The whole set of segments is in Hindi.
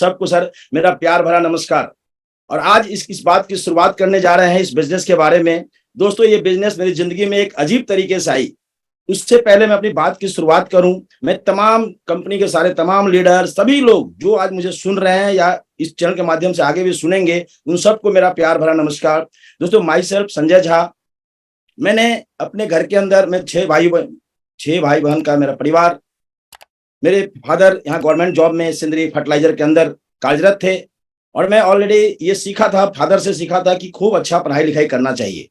सबको सर मेरा प्यार भरा नमस्कार। और आज इस बात की शुरुआत करने जा रहे हैं इस बिजनेस के बारे में। दोस्तों, ये बिजनेस मेरी जिंदगी में एक अजीब तरीके से आई। उससे पहले मैं अपनी बात की शुरुआत करूं, मैं तमाम कंपनी के सारे तमाम लीडर, सभी लोग जो आज मुझे सुन रहे हैं या इस चैनल के माध्यम से आगे भी सुनेंगे, उन सबको मेरा प्यार भरा नमस्कार। दोस्तों, माई सेल्फ संजय झा। मैंने अपने घर के अंदर मैं 6 भाई बहन का मेरा परिवार। मेरे फादर यहाँ गवर्नमेंट जॉब में सिंदरी फर्टिलाइजर के अंदर कार्यरत थे। और मैं ऑलरेडी ये सीखा था, फादर से सीखा था कि खूब अच्छा पढ़ाई लिखाई करना चाहिए।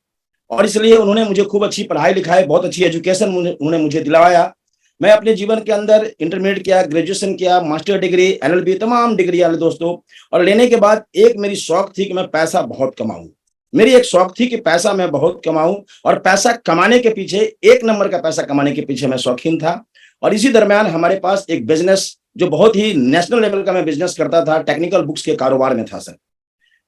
और इसलिए उन्होंने मुझे खूब अच्छी पढ़ाई लिखाई, बहुत अच्छी एजुकेशन उन्होंने मुझे दिलवाया। मैं अपने जीवन के अंदर इंटरमीडिएट किया, ग्रेजुएशन किया, मास्टर डिग्री, एलएलबी, तमाम डिग्री वाले दोस्तों। और लेने के बाद एक मेरी शौक थी कि मैं पैसा बहुत कमाऊं। मेरी एक शौक थी कि पैसा मैं बहुत कमाऊं, और पैसा कमाने के पीछे, एक नंबर का पैसा कमाने के पीछे मैं शौकीन था। और इसी दरमियान हमारे पास एक बिजनेस जो बहुत ही नेशनल लेवल का मैं बिजनेस करता था, टेक्निकल बुक्स के कारोबार में था सर।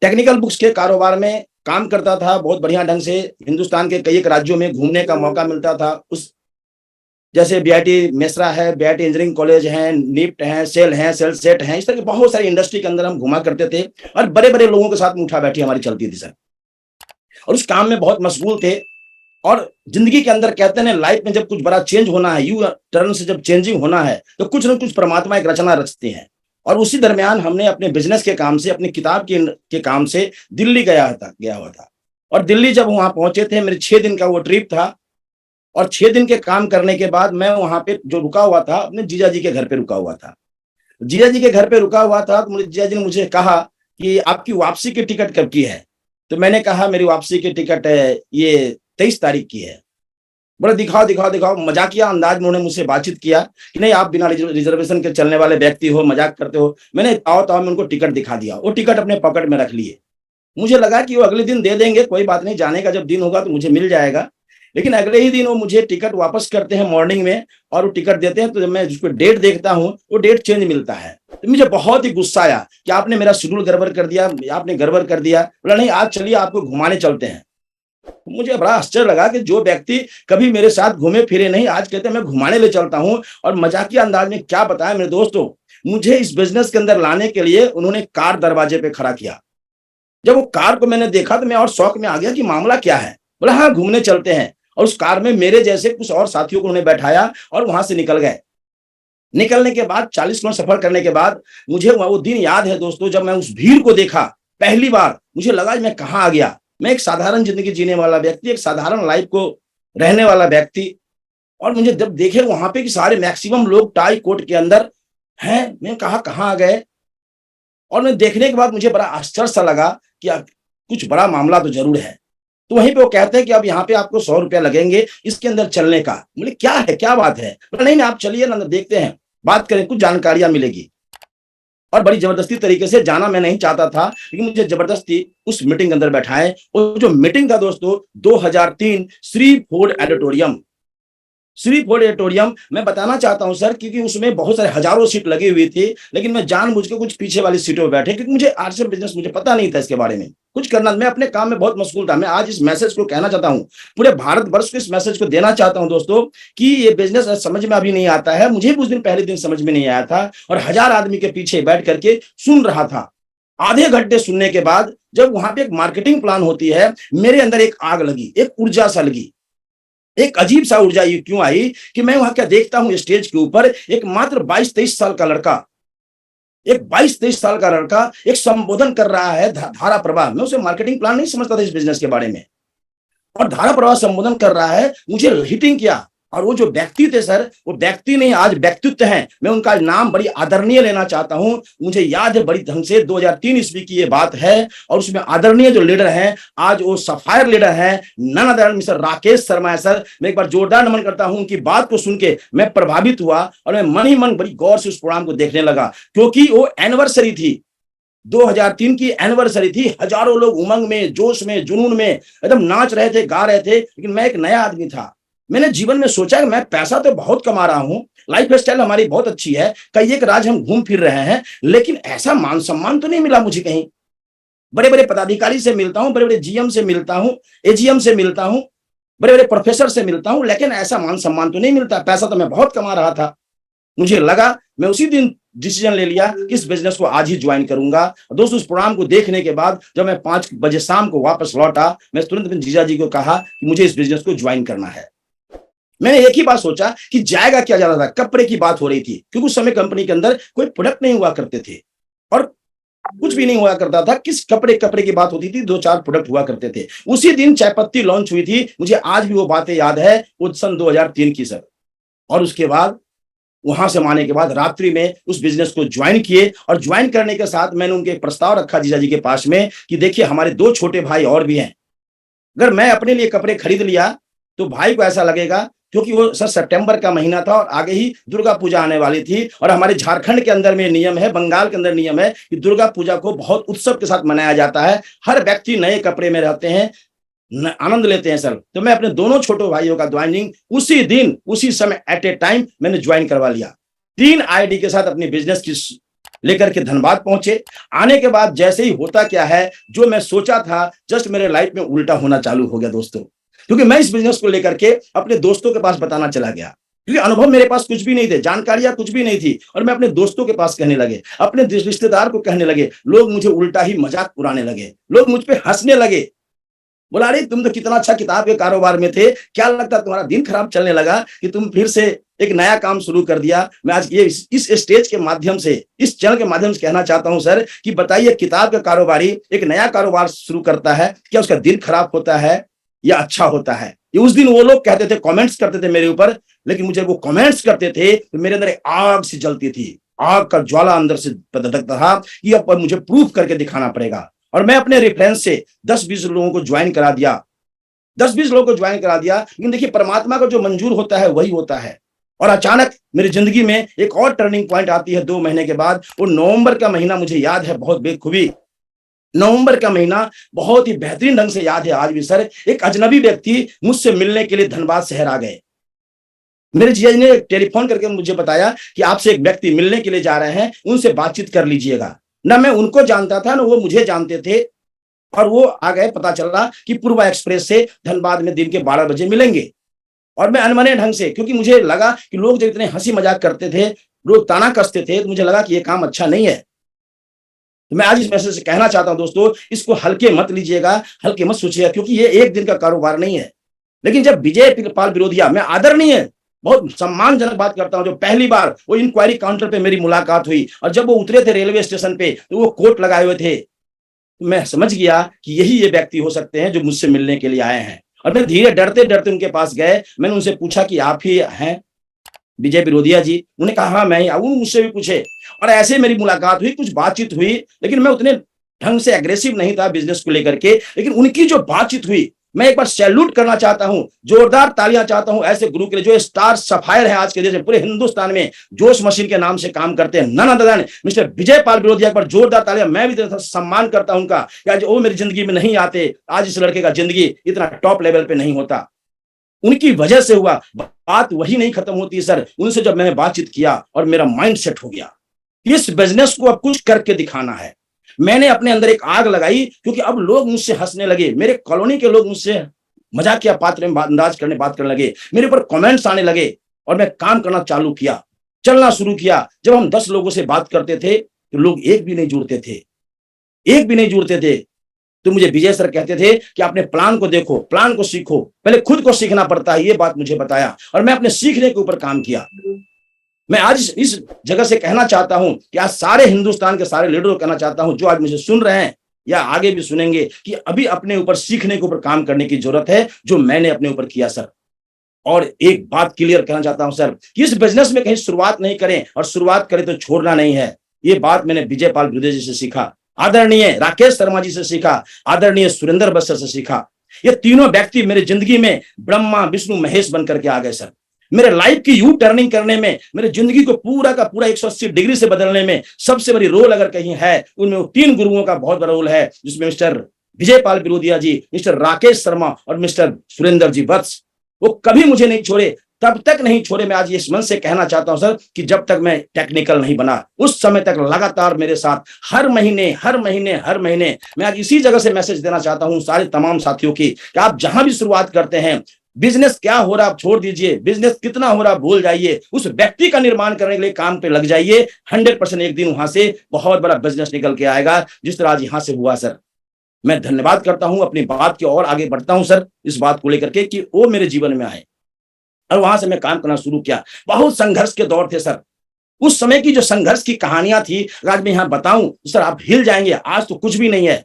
टेक्निकल बुक्स के कारोबार में काम करता था बहुत बढ़िया ढंग से। हिंदुस्तान के कई एक राज्यों में घूमने का मौका मिलता था। उस जैसे बीआईटी मेसरा है, बीआईटी इंजीनियरिंग कॉलेज है, निफ्ट है, सेल सेट है, इस तरह की बहुत सारी इंडस्ट्री के अंदर हम घुमा करते थे। और बड़े बड़े लोगों के साथ में उठा बैठी हमारी चलती थी सर। और उस काम में बहुत मशगूल थे। और जिंदगी के अंदर कहते हैं लाइफ में जब कुछ बड़ा चेंज होना है, यू टर्न से जब चेंजिंग होना है, तो कुछ ना कुछ परमात्मा एक रचना रचते हैं। और उसी दरमियान हमने अपने बिजनेस के काम से, अपनी किताब के काम से दिल्ली गया हुआ था। और दिल्ली जब वहां पहुंचे थे, मेरे 6 दिन का वो ट्रिप था। और 6 दिन के काम करने के बाद मैं वहां पे जो रुका हुआ था, अपने जीजा जी के घर पे रुका हुआ था। जीजा जी के घर पे रुका हुआ था, तो मुझे जीजा जी ने मुझे कहा कि आपकी वापसी की टिकट कब की है? तो मैंने कहा मेरी वापसी की टिकट ये 23 तारीख की है। बोले दिखाओ दिखाओ दिखाओ। मजाकिया अंदाज में उन्होंने मुझसे बातचीत किया कि नहीं, आप बिना रिजर्वेशन के चलने वाले व्यक्ति हो, मजाक करते हो। मैंने ताव में उनको टिकट दिखा दिया। वो टिकट अपने पॉकेट में रख लिए। मुझे लगा कि वो अगले दिन दे देंगे, कोई बात नहीं, जाने का जब दिन होगा तो मुझे मिल जाएगा। लेकिन अगले ही दिन वो मुझे टिकट वापस करते हैं मॉर्निंग में, और वो टिकट देते हैं। तो जब मैं जिसको डेट देखता हूँ, वो डेट चेंज मिलता है। तो मुझे बहुत ही गुस्सा आया कि आपने मेरा शेड्यूल गड़बड़ कर दिया, आपने गड़बड़ कर दिया। बोला नहीं, आज चलिए आपको घुमाने चलते हैं। मुझे बड़ा आश्चर्य लगा कि जो व्यक्ति कभी मेरे साथ घूमे फिरे नहीं, आज कहते हैं मैं घुमाने ले चलता हूं। और मजाकिया अंदाज में क्या बताया मेरे दोस्तों, मुझे इस बिजनेस के अंदर लाने के लिए उन्होंने कार दरवाजे पे खड़ा किया। जब वो कार को मैंने देखा तो मैं और शौक में आ गया कि मामला क्या है। बोला हाँ, घूमने चलते हैं। और उस कार में मेरे जैसे कुछ और साथियों को उन्होंने बैठाया और वहां से निकल गए। निकलने के बाद 40 किलोमीटर सफर करने के बाद मुझे वो दिन याद है दोस्तों, जब मैं उस भीड़ को देखा पहली बार, मुझे लगा मैं कहाँ आ गया। मैं एक साधारण जिंदगी जीने वाला व्यक्ति, एक साधारण लाइफ को रहने वाला व्यक्ति। और मुझे जब देखे वहां पे कि सारे मैक्सिमम लोग टाई कोट के अंदर हैं, मैं कहा कहाँ आ गए। और मैं देखने के बाद मुझे बड़ा आश्चर्य सा लगा कि कुछ बड़ा मामला तो जरूर है। तो वहीं पे वो कहते हैं कि अब यहाँ पे आपको 100 रुपया लगेंगे इसके अंदर चलने का। बोले क्या है, क्या बात है? नहीं नहीं, आप चलिए ना, देखते हैं, बात करें, कुछ जानकारियां मिलेगी। और बड़ी जबरदस्ती तरीके से जाना मैं नहीं चाहता था, लेकिन मुझे जबरदस्ती उस मीटिंग के अंदर बैठाए। और जो मीटिंग था दोस्तों, 2003 Shri Ford auditorium. Shri Ford auditorium मैं बताना चाहता हूं सर, क्योंकि उसमें बहुत सारे हजारों सीट लगी हुई थी, लेकिन मैं जानबूझ के कुछ पीछे वाली सीटों पर बैठे, क्योंकि मुझे आर्ट्स बिजनेस मुझे पता नहीं था इसके बारे में कुछ करना। मैं अपने काम में बहुत मशगूल था। मैं आज इस मैसेज को कहना चाहता हूं, पूरे भारतवर्ष को इस मैसेज को देना चाहता हूं दोस्तों, कि ये बिजनेस समझ में अभी नहीं आता है। मुझे कुछ दिन पहले दिन समझ में नहीं आया था, और 1000 आदमी के पीछे बैठ करके सुन रहा था। आधे घंटे सुनने के बाद जब वहां पे एक मार्केटिंग प्लान होती है, मेरे अंदर एक आग लगी, एक ऊर्जा सा लगी, एक अजीब सा ऊर्जा ये क्यों आई कि मैं वहां क्या देखता हूं, स्टेज के ऊपर एक मात्र 22-23 साल का लड़का, एक 22-23 साल का लड़का एक संबोधन कर रहा है धारा प्रवाह। मैं उसे मार्केटिंग प्लान नहीं समझता था इस बिजनेस के बारे में। और धारा प्रवाह संबोधन कर रहा है, मुझे हिटिंग किया। और वो जो व्यक्ति थे सर, वो व्यक्ति नहीं, आज व्यक्तित्व हैं। मैं उनका नाम बड़ी आदरणीय लेना चाहता हूं। मुझे याद है बड़ी ढंग से, 2003 ईस्वी की ये बात है। और उसमें आदरणीय जो लीडर हैं, आज वो सफायर लीडर हैं, none other mister Rakesh Sharma है सर। मैं एक बार जोरदार नमन करता हूं। उनकी बात को सुन के मैं प्रभावित हुआ, और मैं मन ही मन बड़ी गौर से उस प्रोग्राम को देखने लगा, क्योंकि वो एनिवर्सरी थी, 2003 की एनिवर्सरी थी। हजारों लोग उमंग में, जोश में, जुनून में एकदम नाच रहे थे, गा रहे थे। लेकिन मैं एक नया आदमी था। मैंने जीवन में सोचा कि मैं पैसा तो बहुत कमा रहा हूं, लाइफ स्टाइल हमारी बहुत अच्छी है, कई एक राज्य हम घूम फिर रहे हैं, लेकिन ऐसा मान सम्मान तो नहीं मिला मुझे कहीं। बड़े बड़े पदाधिकारी से मिलता हूं, बड़े बड़े जीएम से मिलता हूं, एजीएम से मिलता हूं, बड़े बड़े प्रोफेसर से मिलता हूं, लेकिन ऐसा मान सम्मान तो नहीं मिलता। पैसा तो मैं बहुत कमा रहा था। मुझे लगा, मैं उसी दिन डिसीजन ले लिया कि इस बिजनेस को आज ही ज्वाइन करूंगा। दोस्तों, उस प्रोग्राम को देखने के बाद जब मैं 5 बजे शाम को वापस लौटा, मैं तुरंत अपने जीजा जी को कहा कि मुझे इस बिजनेस को ज्वाइन करना है। मैंने एक ही बात सोचा कि जाएगा क्या जा रहा था, कपड़े की बात हो रही थी, क्योंकि उस समय कंपनी के अंदर कोई प्रोडक्ट नहीं हुआ करते थे और कुछ भी नहीं हुआ करता था। किस कपड़े की बात होती थी, 2-4 प्रोडक्ट हुआ करते थे। उसी दिन चाय पत्ती लॉन्च हुई थी, मुझे आज भी वो बातें याद है, वो सन 2003 की सर। और उसके बाद वहां से आने के बाद रात्रि में उस बिजनेस को ज्वाइन किए, और ज्वाइन करने के साथ मैंने उनके प्रस्ताव रखा जीजा जी के पास में कि देखिए, हमारे 2 छोटे भाई और भी हैं, अगर मैं अपने लिए कपड़े खरीद लिया तो भाई को ऐसा लगेगा, क्योंकि वो सर सितंबर का महीना था और आगे ही दुर्गा पूजा आने वाली थी। और हमारे झारखंड के अंदर में नियम है, बंगाल के अंदर नियम है कि दुर्गा पूजा को बहुत उत्सव के साथ मनाया जाता है। हर व्यक्ति नए कपड़े में रहते हैं, आनंद लेते हैं सर। तो मैं अपने दोनों छोटे भाइयों का ज्वाइनिंग उसी दिन, उसी समय एट ए टाइम मैंने ज्वाइन करवा लिया। 3 आईडी के साथ अपनी बिजनेस की लेकर के धनबाद पहुंचे। आने के बाद जैसे ही होता क्या है, जो मैं सोचा था जस्ट मेरे लाइफ में उल्टा होना चालू हो गया दोस्तों। क्योंकि मैं इस बिजनेस को लेकर के अपने दोस्तों के पास बताना चला गया, क्योंकि अनुभव मेरे पास कुछ भी नहीं थे, जानकारियां कुछ भी नहीं थी। और मैं अपने दोस्तों के पास कहने लगे, अपने रिश्तेदार को कहने लगे, लोग मुझे उल्टा ही मजाक उड़ाने लगे, लोग मुझ पे हंसने लगे। बोला, अरे तुम तो कितना अच्छा किताब के कारोबार में थे, क्या लगता तुम्हारा दिन खराब चलने लगा कि तुम फिर से एक नया काम शुरू कर दिया। मैं आज ये इस स्टेज के माध्यम से, इस चैनल के माध्यम से कहना चाहता हूं सर कि बताइए, किताब का कारोबारी एक नया कारोबार शुरू करता है, क्या उसका दिन खराब होता है या अच्छा होता है? ये उस दिन वो लोग कहते थे, कमेंट्स करते थे मेरे ऊपर, लेकिन मुझे वो कमेंट्स करते थे तो मेरे अंदर एक आग सी जलती थी, आग का ज्वाला अंदर से धधकता था कि अब मुझे प्रूफ करके दिखाना पड़ेगा। और मैं अपने रेफरेंस से 10-20 लोगों को ज्वाइन करा दिया, 10-20 लोगों को ज्वाइन करा दिया। लेकिन देखिए, परमात्मा का जो मंजूर होता है वही होता है। और अचानक मेरी जिंदगी में एक और टर्निंग पॉइंट आती है 2 महीने के बाद। वो नवंबर का महीना मुझे याद है बहुत बेखूबी। नवंबर का महीना बहुत ही बेहतरीन ढंग से याद है आज भी सर। एक अजनबी व्यक्ति मुझसे मिलने के लिए धनबाद शहर आ गए। मेरे जीजा जी ने टेलीफोन करके मुझे बताया कि आपसे एक व्यक्ति मिलने के लिए जा रहे हैं, उनसे बातचीत कर लीजिएगा। ना मैं उनको जानता था, ना वो मुझे जानते थे। और वो आ गए, पता चल रहा कि पूर्वा एक्सप्रेस से धनबाद में दिन के 12 बजे मिलेंगे। और मैं अनमने ढंग से, क्योंकि मुझे लगा कि लोग जब इतने हंसी मजाक करते थे, लोग ताना कसते थे, तो मुझे लगा कि ये काम अच्छा नहीं है। तो मैं आज इस मैसेज से कहना चाहता हूं दोस्तों, इसको हल्के मत लीजिएगा, हल्के मत सोचिएगा, क्योंकि ये एक दिन का कारोबार नहीं है। लेकिन जब विजय पाल बिरोधिया, मैं आदरणीय, बहुत सम्मानजनक बात करता हूं, जो पहली बार वो इंक्वायरी काउंटर पे मेरी मुलाकात हुई और जब वो उतरे थे रेलवे स्टेशन पे, तो वो कोट लगाए हुए थे, तो मैं समझ गया कि यही ये व्यक्ति हो सकते हैं जो मुझसे मिलने के लिए आए हैं। और मैं धीरे डरते डरते उनके पास गए। मैंने उनसे पूछा कि आप ही हैं विजय बिरोधिया जी? उन्होंने कहा हाँ मैं ही। वो मुझसे भी पूछे और ऐसे मेरी मुलाकात हुई, कुछ बातचीत हुई। लेकिन मैं उतने ढंग से एग्रेसिव नहीं था बिजनेस को लेकर के। लेकिन उनकी जो बातचीत हुई, मैं एक बार सैल्यूट करना चाहता हूं, जोरदार तालियां चाहता हूं ऐसे गुरु के लिए जो स्टार सफायर है आज के देश में, पूरे हिंदुस्तान में जोश मशीन के नाम से काम करते हैं, none other than mister Vijay Pal बिरोधिया पर जोरदार तालियां। मैं भी सम्मान करता हूं उनका, आज वो मेरी जिंदगी में नहीं आते, आज इस लड़के का जिंदगी इतना टॉप लेवल पे नहीं होता। उनकी वजह से हुआ। बात वही नहीं खत्म होती सर। उनसे जब मैंने बातचीत किया और मेरा माइंड सेट हो गया, इस बिजनेस को अब कुछ करके दिखाना है। मैंने अपने अंदर एक आग लगाई, क्योंकि अब लोग मुझसे हंसने लगे, मेरे कॉलोनी के लोग मुझसे मजाकिया पात्र में अंदाज करने बात करने लगे, मेरे ऊपर कमेंट्स आने लगे और मैं काम करना चालू किया, चलना शुरू किया। जब हम 10 लोगों से बात करते थे तो लोग एक भी नहीं जुड़ते थे, एक भी नहीं जुड़ते थे। तो मुझे विजय सर कहते थे कि अपने प्लान को देखो, प्लान को सीखो, पहले खुद को सीखना पड़ता है। ये बात मुझे बताया और मैं अपने सीखने के ऊपर काम किया। मैं आज इस जगह से कहना चाहता हूं कि आज सारे हिंदुस्तान के सारे लीडरों को कहना चाहता हूं जो आज मुझे सुन रहे हैं या आगे भी सुनेंगे, कि अभी अपने ऊपर सीखने के ऊपर काम करने की जरूरत है, जो मैंने अपने ऊपर किया सर। और एक बात क्लियर कहना चाहता हूं सर, कि इस बिजनेस में कहीं शुरुआत नहीं करें और शुरुआत करें तो छोड़ना नहीं है। ये बात मैंने विजय पाल बिरोधिया जी से सीखा, आदरणीय राकेश शर्मा जी से सीखा, आदरणीय सुरेंद्र बस्तर से सीखा। ये तीनों व्यक्ति मेरी जिंदगी में ब्रह्मा विष्णु महेश बनकर के आ गए सर। मेरे लाइफ की यू टर्निंग करने में, मेरे जिंदगी को पूरा का पूरा 180 डिग्री से बदलने में सबसे बड़ी रोल अगर कहीं है, उनमें 3 गुरुओं का बहुत बड़ा रोल है, जिसमें मिस्टर विजय पाल बिरोधिया जी, मिस्टर राकेश शर्मा और मिस्टर सुरेंद्र जी वत्स। वो कभी मुझे नहीं छोड़े, तब तक नहीं छोड़े। मैं आज इस मन से कहना चाहता हूं सर कि जब तक मैं टेक्निकल नहीं बना, उस समय तक लगातार मेरे साथ हर महीने मैं आज इसी जगह से मैसेज देना चाहता हूं सारे तमाम साथियों की, कि आप जहां भी शुरुआत करते हैं, बिजनेस क्या हो रहा आप छोड़ दीजिए, बिजनेस कितना हो रहा भूल जाइए, उस व्यक्ति का निर्माण करने के लिए काम पे लग जाइए। 100% एक दिन वहां से बहुत बड़ा बिजनेस निकल के आएगा, जिस तरह आज यहां से हुआ सर। मैं धन्यवाद करता हूं, अपनी बात की और आगे बढ़ता हूं सर, इस बात को लेकर के कि वो मेरे जीवन में आए और वहां से मैं काम करना शुरू किया। बहुत संघर्ष के दौर थे सर, उस समय की जो संघर्ष की कहानियां थी, आज मैं यहां बताऊं सर आप हिल जाएंगे। आज तो कुछ भी नहीं है।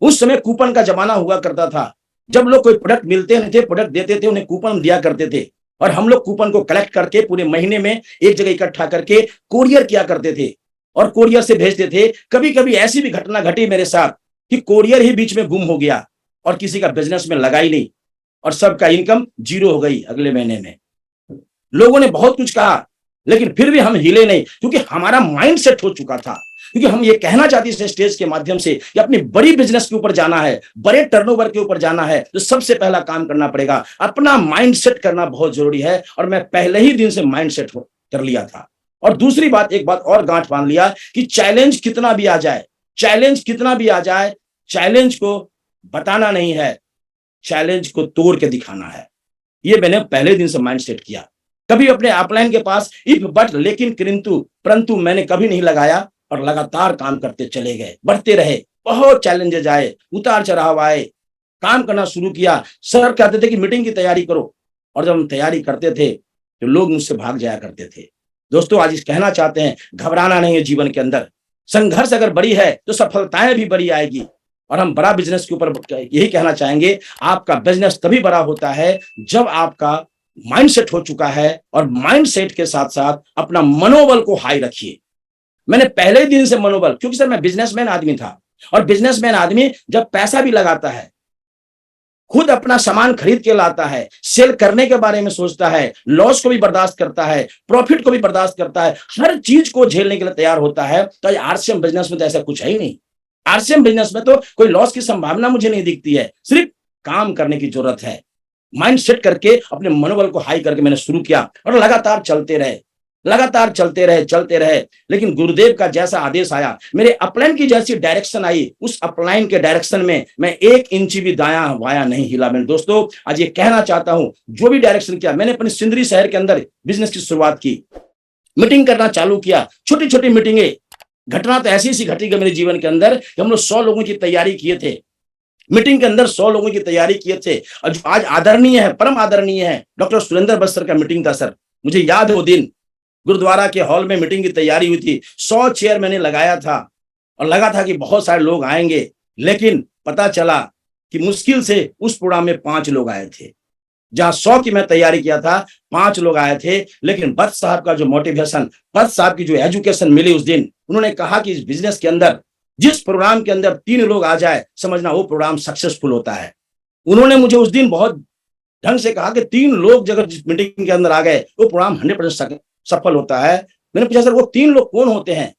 उस समय कूपन का जमाना हुआ करता था। जब लोग कोई प्रोडक्ट मिलते थे, प्रोडक्ट देते थे, उन्हें कूपन दिया करते थे और हम लोग कूपन को कलेक्ट करके पूरे महीने में एक जगह इकट्ठा करके कोरियर किया करते थे और कोरियर से भेजते थे। कभी कभी ऐसी भी घटना घटी मेरे साथ कि कोरियर ही बीच में गुम हो गया और किसी का बिजनेस में लगा ही नहीं और सबका इनकम जीरो हो गई अगले महीने में। लोगों ने बहुत कुछ कहा लेकिन फिर भी हम हिले नहीं, क्योंकि हमारा माइंड सेट हो चुका था। क्योंकि हम ये कहना चाहते थे स्टेज के माध्यम से कि अपनी बड़ी बिजनेस के ऊपर जाना है, बड़े टर्नओवर के ऊपर जाना है, तो सबसे पहला काम करना पड़ेगा अपना माइंड सेट करना बहुत जरूरी है। और मैं पहले ही दिन से माइंड सेट कर लिया था। और दूसरी बात, एक बात और गांठ बांध लिया कि चैलेंज कितना भी आ जाए, चैलेंज कितना भी आ जाए, चैलेंज को बताना नहीं है, चैलेंज को तोड़ के दिखाना है। ये मैंने पहले दिन से माइंड सेट किया। कभी अपने अपलाइन के पास इफ बट लेकिन किंतु परंतु मैंने कभी नहीं लगाया और लगातार काम करते चले गए, बढ़ते रहे। बहुत चैलेंजेस आए, उतार चढ़ाव आए, काम करना शुरू किया। सर कहते थे कि मीटिंग की तैयारी करो और जब हम तैयारी करते थे तो लोग मुझसे भाग जाया करते थे। दोस्तों आज कहना चाहते हैं घबराना नहीं है जीवन के अंदर। संघर्ष अगर बड़ी है तो सफलताएं भी बड़ी आएगी। और हम बड़ा बिजनेस के ऊपर यही कहना चाहेंगे, आपका बिजनेस तभी बड़ा होता है जब आपका माइंडसेट हो चुका है और माइंडसेट के साथ साथ अपना मनोबल को हाई रखिए। मैंने पहले दिन से मनोबल, क्योंकि सर मैं बिजनेसमैन आदमी था और बिजनेसमैन आदमी जब पैसा भी लगाता है, खुद अपना सामान खरीद के लाता है, सेल करने के बारे में सोचता है, लॉस को भी बर्दाश्त करता है, प्रॉफिट को भी बर्दाश्त करता है, हर चीज को झेलने के लिए तैयार होता है। तो आरसीएम बिजनेस में तो ऐसा कुछ है ही नहीं। आरसीएम बिजनेस में तो कोई लॉस की संभावना मुझे नहीं दिखती है, सिर्फ काम करने की जरूरत है। माइंड सेट करके अपने मनोबल को हाई करके मैंने शुरू किया और लगातार चलते रहे, लगातार चलते रहे। लेकिन गुरुदेव का जैसा आदेश आया, मेरे अपलाइन की जैसी डायरेक्शन आई, उस अपलाइन के डायरेक्शन में मैं 1 इंच भी दायां वाया नहीं हिला। मैं दोस्तों आज ये कहना चाहता हूं, जो भी डायरेक्शन किया मैंने अपने सिंदरी शहर के अंदर बिजनेस की शुरुआत की, मीटिंग करना चालू किया, छोटी छोटी मीटिंगें। घटना तो ऐसी सी घटी मेरे जीवन के अंदर कि हम लोग 100 लोगों की तैयारी किए थे, मीटिंग के अंदर 100 लोगों की तैयारी किए थे। और जो आज आदरणीय है, परम आदरणीय है, डॉक्टर सुरेंद्र बस्तर का मीटिंग था सर। मुझे याद है वो दिन गुरुद्वारा के हॉल में मीटिंग की तैयारी हुई थी। 100 चेयर मैंने लगाया था और लगा था कि बहुत सारे लोग आएंगे, लेकिन पता चला कि मुश्किल से उस प्रोग्राम में 5 लोग आए थे। जहां 100 की मैं तैयारी किया था, 5 लोग आए थे। लेकिन भट्ट साहब का जो मोटिवेशन, भट्ट साहब की जो एजुकेशन मिली उस दिन, उन्होंने कहा कि इस बिजनेस के अंदर जिस प्रोग्राम के अंदर 3 लोग आ जाए, समझना वो प्रोग्राम सक्सेसफुल होता है। उन्होंने मुझे उस दिन बहुत ढंग से कहा कि 3 लोग अगर जिस मीटिंग के अंदर आ गए वो प्रोग्राम 100% सफल होता है। मैंने पूछा सर वो 3 लोग कौन होते हैं?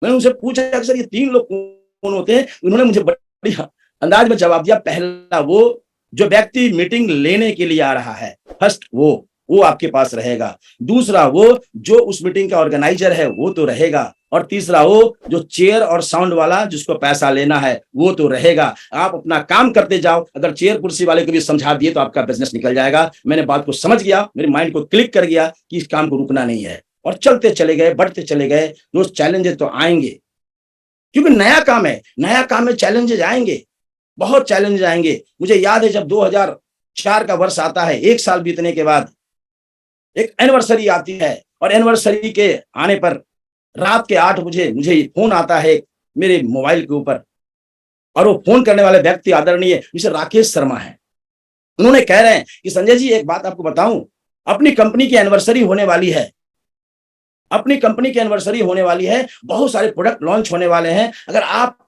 मैंने उनसे पूछा सर ये 3 लोग कौन होते हैं? उन्होंने मुझे बड़ी अंदाज में जवाब दिया, पहला वो जो व्यक्ति मीटिंग लेने के लिए आ रहा है, फर्स्ट वो आपके पास रहेगा। दूसरा वो जो उस मीटिंग का ऑर्गेनाइजर है वो तो रहेगा। और तीसरा वो जो चेयर और साउंड वाला जिसको पैसा लेना है वो तो रहेगा। आप अपना काम करते जाओ, अगर चेयर कुर्सी वाले को भी समझा दिए तो आपका बिजनेस निकल जाएगा। मैंने बात को समझ गया, मेरे माइंड को क्लिक कर गया कि इस काम को रुकना नहीं है और चलते चले गए, बढ़ते चले गए। दोस्त चैलेंजेस तो आएंगे क्योंकि नया काम है, नया काम में चैलेंजेस आएंगे, बहुत चैलेंजेस आएंगे। मुझे याद है जब 2004 का वर्ष आता है, 1 साल बीतने के बाद एक एनिवर्सरी आती है और एनिवर्सरी के आने पर रात के 8 बजे मुझे फोन आता है मेरे मोबाइल के ऊपर और वो फोन करने वाले व्यक्ति आदरणीय मिस्टर राकेश शर्मा है। उन्होंने कह रहे हैं कि संजय जी एक बात आपको बताऊं, अपनी कंपनी की एनिवर्सरी होने वाली है, अपनी कंपनी की एनिवर्सरी होने वाली है, बहुत सारे प्रोडक्ट लॉन्च होने वाले हैं। अगर आप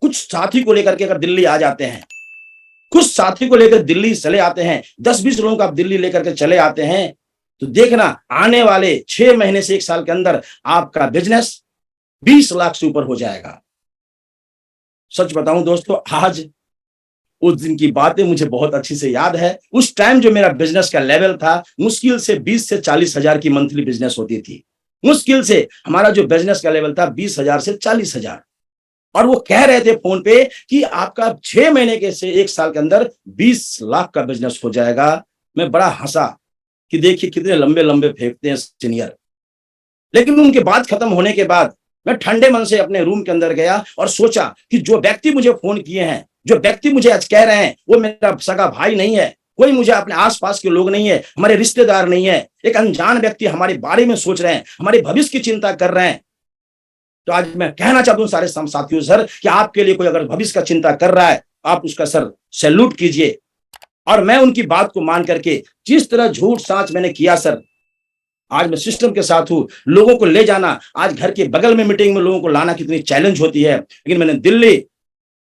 कुछ साथी को लेकर के अगर दिल्ली आ जाते हैं, कुछ साथी को लेकर दिल्ली चले आते हैं, 10-20 लोगों को आप दिल्ली लेकर के चले आते हैं, तो देखना आने वाले 6 महीने से 1 साल के अंदर आपका बिजनेस 20 लाख से ऊपर हो जाएगा। सच बताऊं दोस्तों, आज उस दिन की बातें मुझे बहुत अच्छी से याद है। उस टाइम जो मेरा बिजनेस का लेवल था, मुश्किल से 20 से 40 हजार की मंथली बिजनेस होती थी। मुश्किल से हमारा जो बिजनेस का लेवल था 20 हजार से 40 हजार। और वो कह रहे थे फोन पे कि आपका 6 महीने के से 1 साल के अंदर 20 लाख का बिजनेस हो जाएगा। मैं बड़ा हंसा कि देखिए कितने लंबे लंबे फेंकते हैं सीनियर। लेकिन उनकी बात खत्म होने के बाद मैं ठंडे मन से अपने रूम के अंदर गया और सोचा कि जो व्यक्ति मुझे फोन किए हैं, जो व्यक्ति मुझे आज कह रहे हैं, वो मेरा सगा भाई नहीं है, कोई मुझे अपने आसपास के लोग नहीं है, हमारे रिश्तेदार नहीं है, एक अनजान व्यक्ति हमारे बारे में सोच रहे हैं, हमारे भविष्य की चिंता कर रहे हैं। तो आज मैं कहना चाहता हूं सारे साथियों सर कि आपके लिए कोई अगर भविष्य का चिंता कर रहा है, आप उसका सर सैल्यूट कीजिए। और मैं उनकी बात को मान करके जिस तरह झूठ साच मैंने किया सर, आज मैं सिस्टम के साथ हूं। लोगों को ले जाना, आज घर के बगल में मीटिंग में लोगों को लाना कितनी चैलेंज होती है, लेकिन मैंने दिल्ली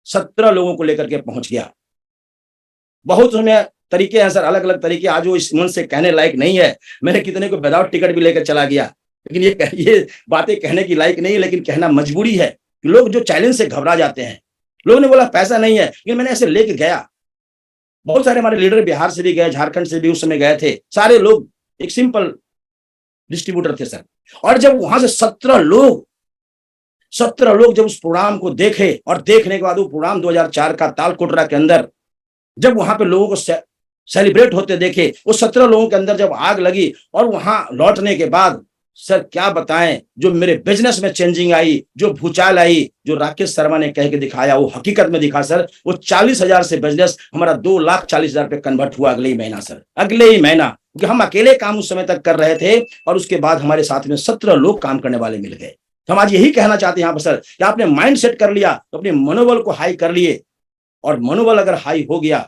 17 लोगों को लेकर के पहुंच गया। बहुत उसमें तरीके हैं सर, अलग अलग तरीके, आज वो इस मन से कहने लायक नहीं है। मैंने कितने को विदाउट टिकट भी लेकर चला गया, लेकिन ये बातें कहने की लायक नहीं है, लेकिन कहना मजबूरी है। लोग जो चैलेंज से घबरा जाते हैं, लोगों ने बोला पैसा नहीं है, लेकिन मैंने ऐसे लेके गया। बहुत सारे हमारे लीडर बिहार से भी गए, झारखंड से भी उस समय गए थे, सारे लोग एक सिंपल डिस्ट्रीब्यूटर थे सर। और जब वहां से 17 लोग जब उस प्रोग्राम को देखे, और देखने के बाद वो प्रोग्राम 2004 का तालकोटरा के अंदर जब वहां पे लोगों को सेलिब्रेट होते देखे, वो 17 लोगों के अंदर जब आग लगी, और वहां लौटने के बाद सर क्या बताएं, जो मेरे बिजनेस में चेंजिंग आई, जो भूचाल आई, जो राकेश शर्मा ने कह के दिखाया, वो हकीकत में दिखा सर। वो 40,000 से बिजनेस हमारा 2,40,000 पे कन्वर्ट हुआ अगले ही महीना सर, अगले ही महीना। क्योंकि हम अकेले काम उस समय तक कर रहे थे, और उसके बाद हमारे साथ में 17 लोग काम करने वाले मिल गए। तो हम आज यही कहना चाहते हैं यहाँ पर सर कि आपने माइंड सेट कर लिया तो अपने मनोबल को हाई कर लिए, और मनोबल अगर हाई हो गया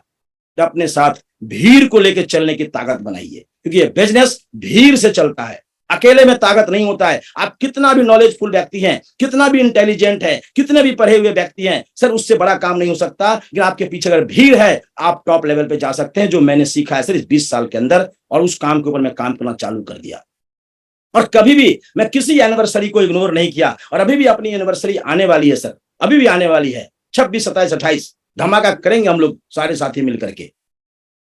तो अपने साथ भीड़ को लेकर चलने की ताकत बनाइए, क्योंकि ये बिजनेस भीड़ से चलता है, अकेले में ताकत नहीं होता है। आप कितना भी नॉलेजफुल व्यक्ति हैं, कितना भी इंटेलिजेंट है, कितने भी पढ़े हुए व्यक्ति हैं सर, उससे बड़ा काम नहीं हो सकता। लेकिन आपके पीछे अगर भीड़ है, आप टॉप लेवल पे जा सकते हैं, जो मैंने सीखा है सर इस 20 साल के अंदर, और उस काम के ऊपर मैं काम करना चालू कर दिया। और कभी भी मैं किसी एनिवर्सरी को इग्नोर नहीं किया, और अभी भी अपनी एनिवर्सरी आने वाली है सर, अभी भी आने वाली है, 26, 27, 28 धमाका करेंगे हम लोग सारे साथी मिलकर के।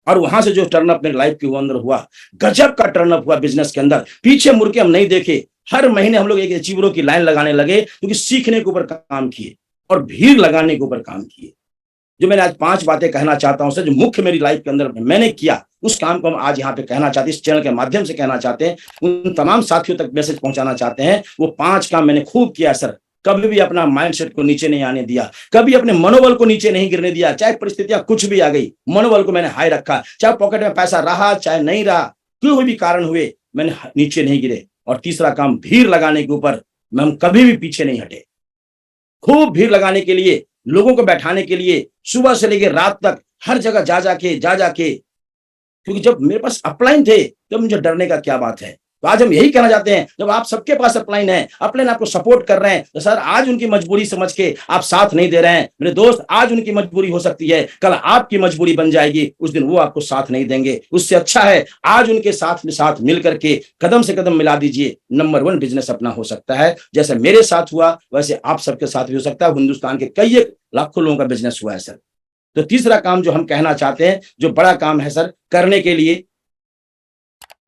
और वहां से जो टर्नअप मेरे लाइफ के अंदर हुआ, गजब का टर्नअप हुआ बिजनेस के अंदर, पीछे मुड़ के हम नहीं देखे। हर महीने हम लोग एक अचीवरों की लाइन लगाने लगे, क्योंकि सीखने के ऊपर काम किए और भीड़ लगाने के ऊपर काम किए। जो मैंने आज 5 बातें कहना चाहता हूं सर, जो मुख्य मेरी लाइफ के अंदर मैंने किया, उस काम को हम आज यहाँ पे कहना चाहते हैं, इस चैनल के माध्यम से कहना चाहते हैं, उन तमाम साथियों तक मैसेज पहुंचाना चाहते हैं। वो 5 काम मैंने खूब किया सर। कभी भी अपना माइंडसेट को नीचे नहीं आने दिया, कभी अपने मनोबल को नीचे नहीं गिरने दिया, चाहे परिस्थितियां कुछ भी आ गई, मनोबल को मैंने हाई रखा। चाहे पॉकेट में पैसा रहा चाहे नहीं रहा, कोई भी कारण हुए, मैंने नीचे नहीं गिरे। और तीसरा काम, भीड़ लगाने के ऊपर हम कभी भी पीछे नहीं हटे। खूब भीड़ लगाने के लिए, लोगों को बैठाने के लिए, सुबह से लेकर रात तक हर जगह जा जाके, क्योंकि जब मेरे पास अपलाइन थे तो मुझे डरने का क्या बात है। तो आज हम यही कहना चाहते हैं, जब आप सबके पास अपलाइन है, अपलाइन आपको सपोर्ट कर रहे हैं, तो सर आज उनकी मजबूरी समझ के आप साथ नहीं दे रहे हैं मेरे दोस्त, आज उनकी मजबूरी हो सकती है, कल आपकी मजबूरी बन जाएगी, उस दिन वो आपको साथ नहीं देंगे। उससे अच्छा है आज उनके साथ मिल करके कदम से कदम मिला दीजिए। नंबर 1 बिजनेस अपना हो सकता है। जैसे मेरे साथ हुआ वैसे आप सबके साथ भी हो सकता है। हिंदुस्तान के कई एक लाखों लोगों का बिजनेस हुआ है सर। तो तीसरा काम जो हम कहना चाहते हैं, जो बड़ा काम है सर करने के लिए,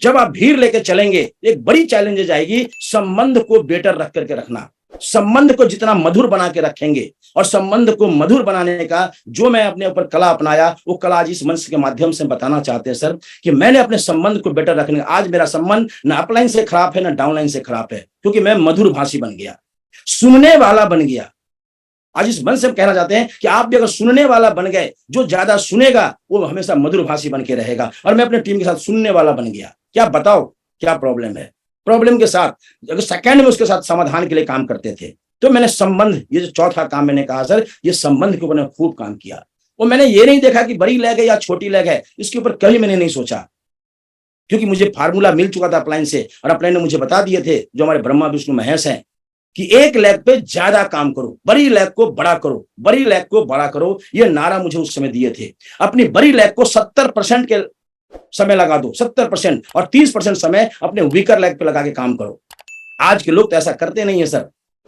जब आप भीड़ लेकर चलेंगे, एक बड़ी चैलेंज आएगी, संबंध को बेटर रख करके रखना। संबंध को जितना मधुर बना के रखेंगे, और संबंध को मधुर बनाने का जो मैं अपने ऊपर कला अपनाया, वो कला आज इस मंच के माध्यम से बताना चाहते हैं सर, कि मैंने अपने संबंध को बेटर रखने का, आज मेरा संबंध ना अपलाइन से खराब है ना डाउनलाइन से खराब है, क्योंकि मैं मधुर भाषी बन गया, सुनने वाला बन गया। आज इस मंच से हम कहना चाहते हैं कि आप भी अगर सुनने वाला बन गए, जो ज्यादा सुनेगा वो हमेशा मधुर भाषी बन के रहेगा। और मैं अपने टीम के साथ सुनने वाला बन गया। क्या बताओ क्या प्रॉब्लम है, प्रॉब्लम के साथ अगर सेकंड में उसके साथ समाधान के लिए काम करते थे। तो मैंने संबंध, ये जो चौथा काम मैंने कहा सर, ये संबंध के ऊपर मैंने खूब काम किया। वो मैंने ये नहीं देखा कि बड़ी लैग है या छोटी लैग है, इसके ऊपर कभी मैंने नहीं सोचा, क्योंकि मुझे फार्मूला मिल चुका था अपलाइन से, और अपलाइन ने मुझे बता दिए थे, जो हमारे ब्रह्मा विष्णु महेश हैं, कि एक लैग पे ज्यादा काम करो, बड़ी लैग को बड़ा करो, बड़ी लैग को बड़ा करो। ये नारा मुझे उस समय दिए थे। अपनी बड़ी लैग को 70% के समय लगा दो, 70%, और 30% समय अपने वीकर लैग पे लगा के काम करो। आज के लोग तो ऐसा करते नहीं है सर,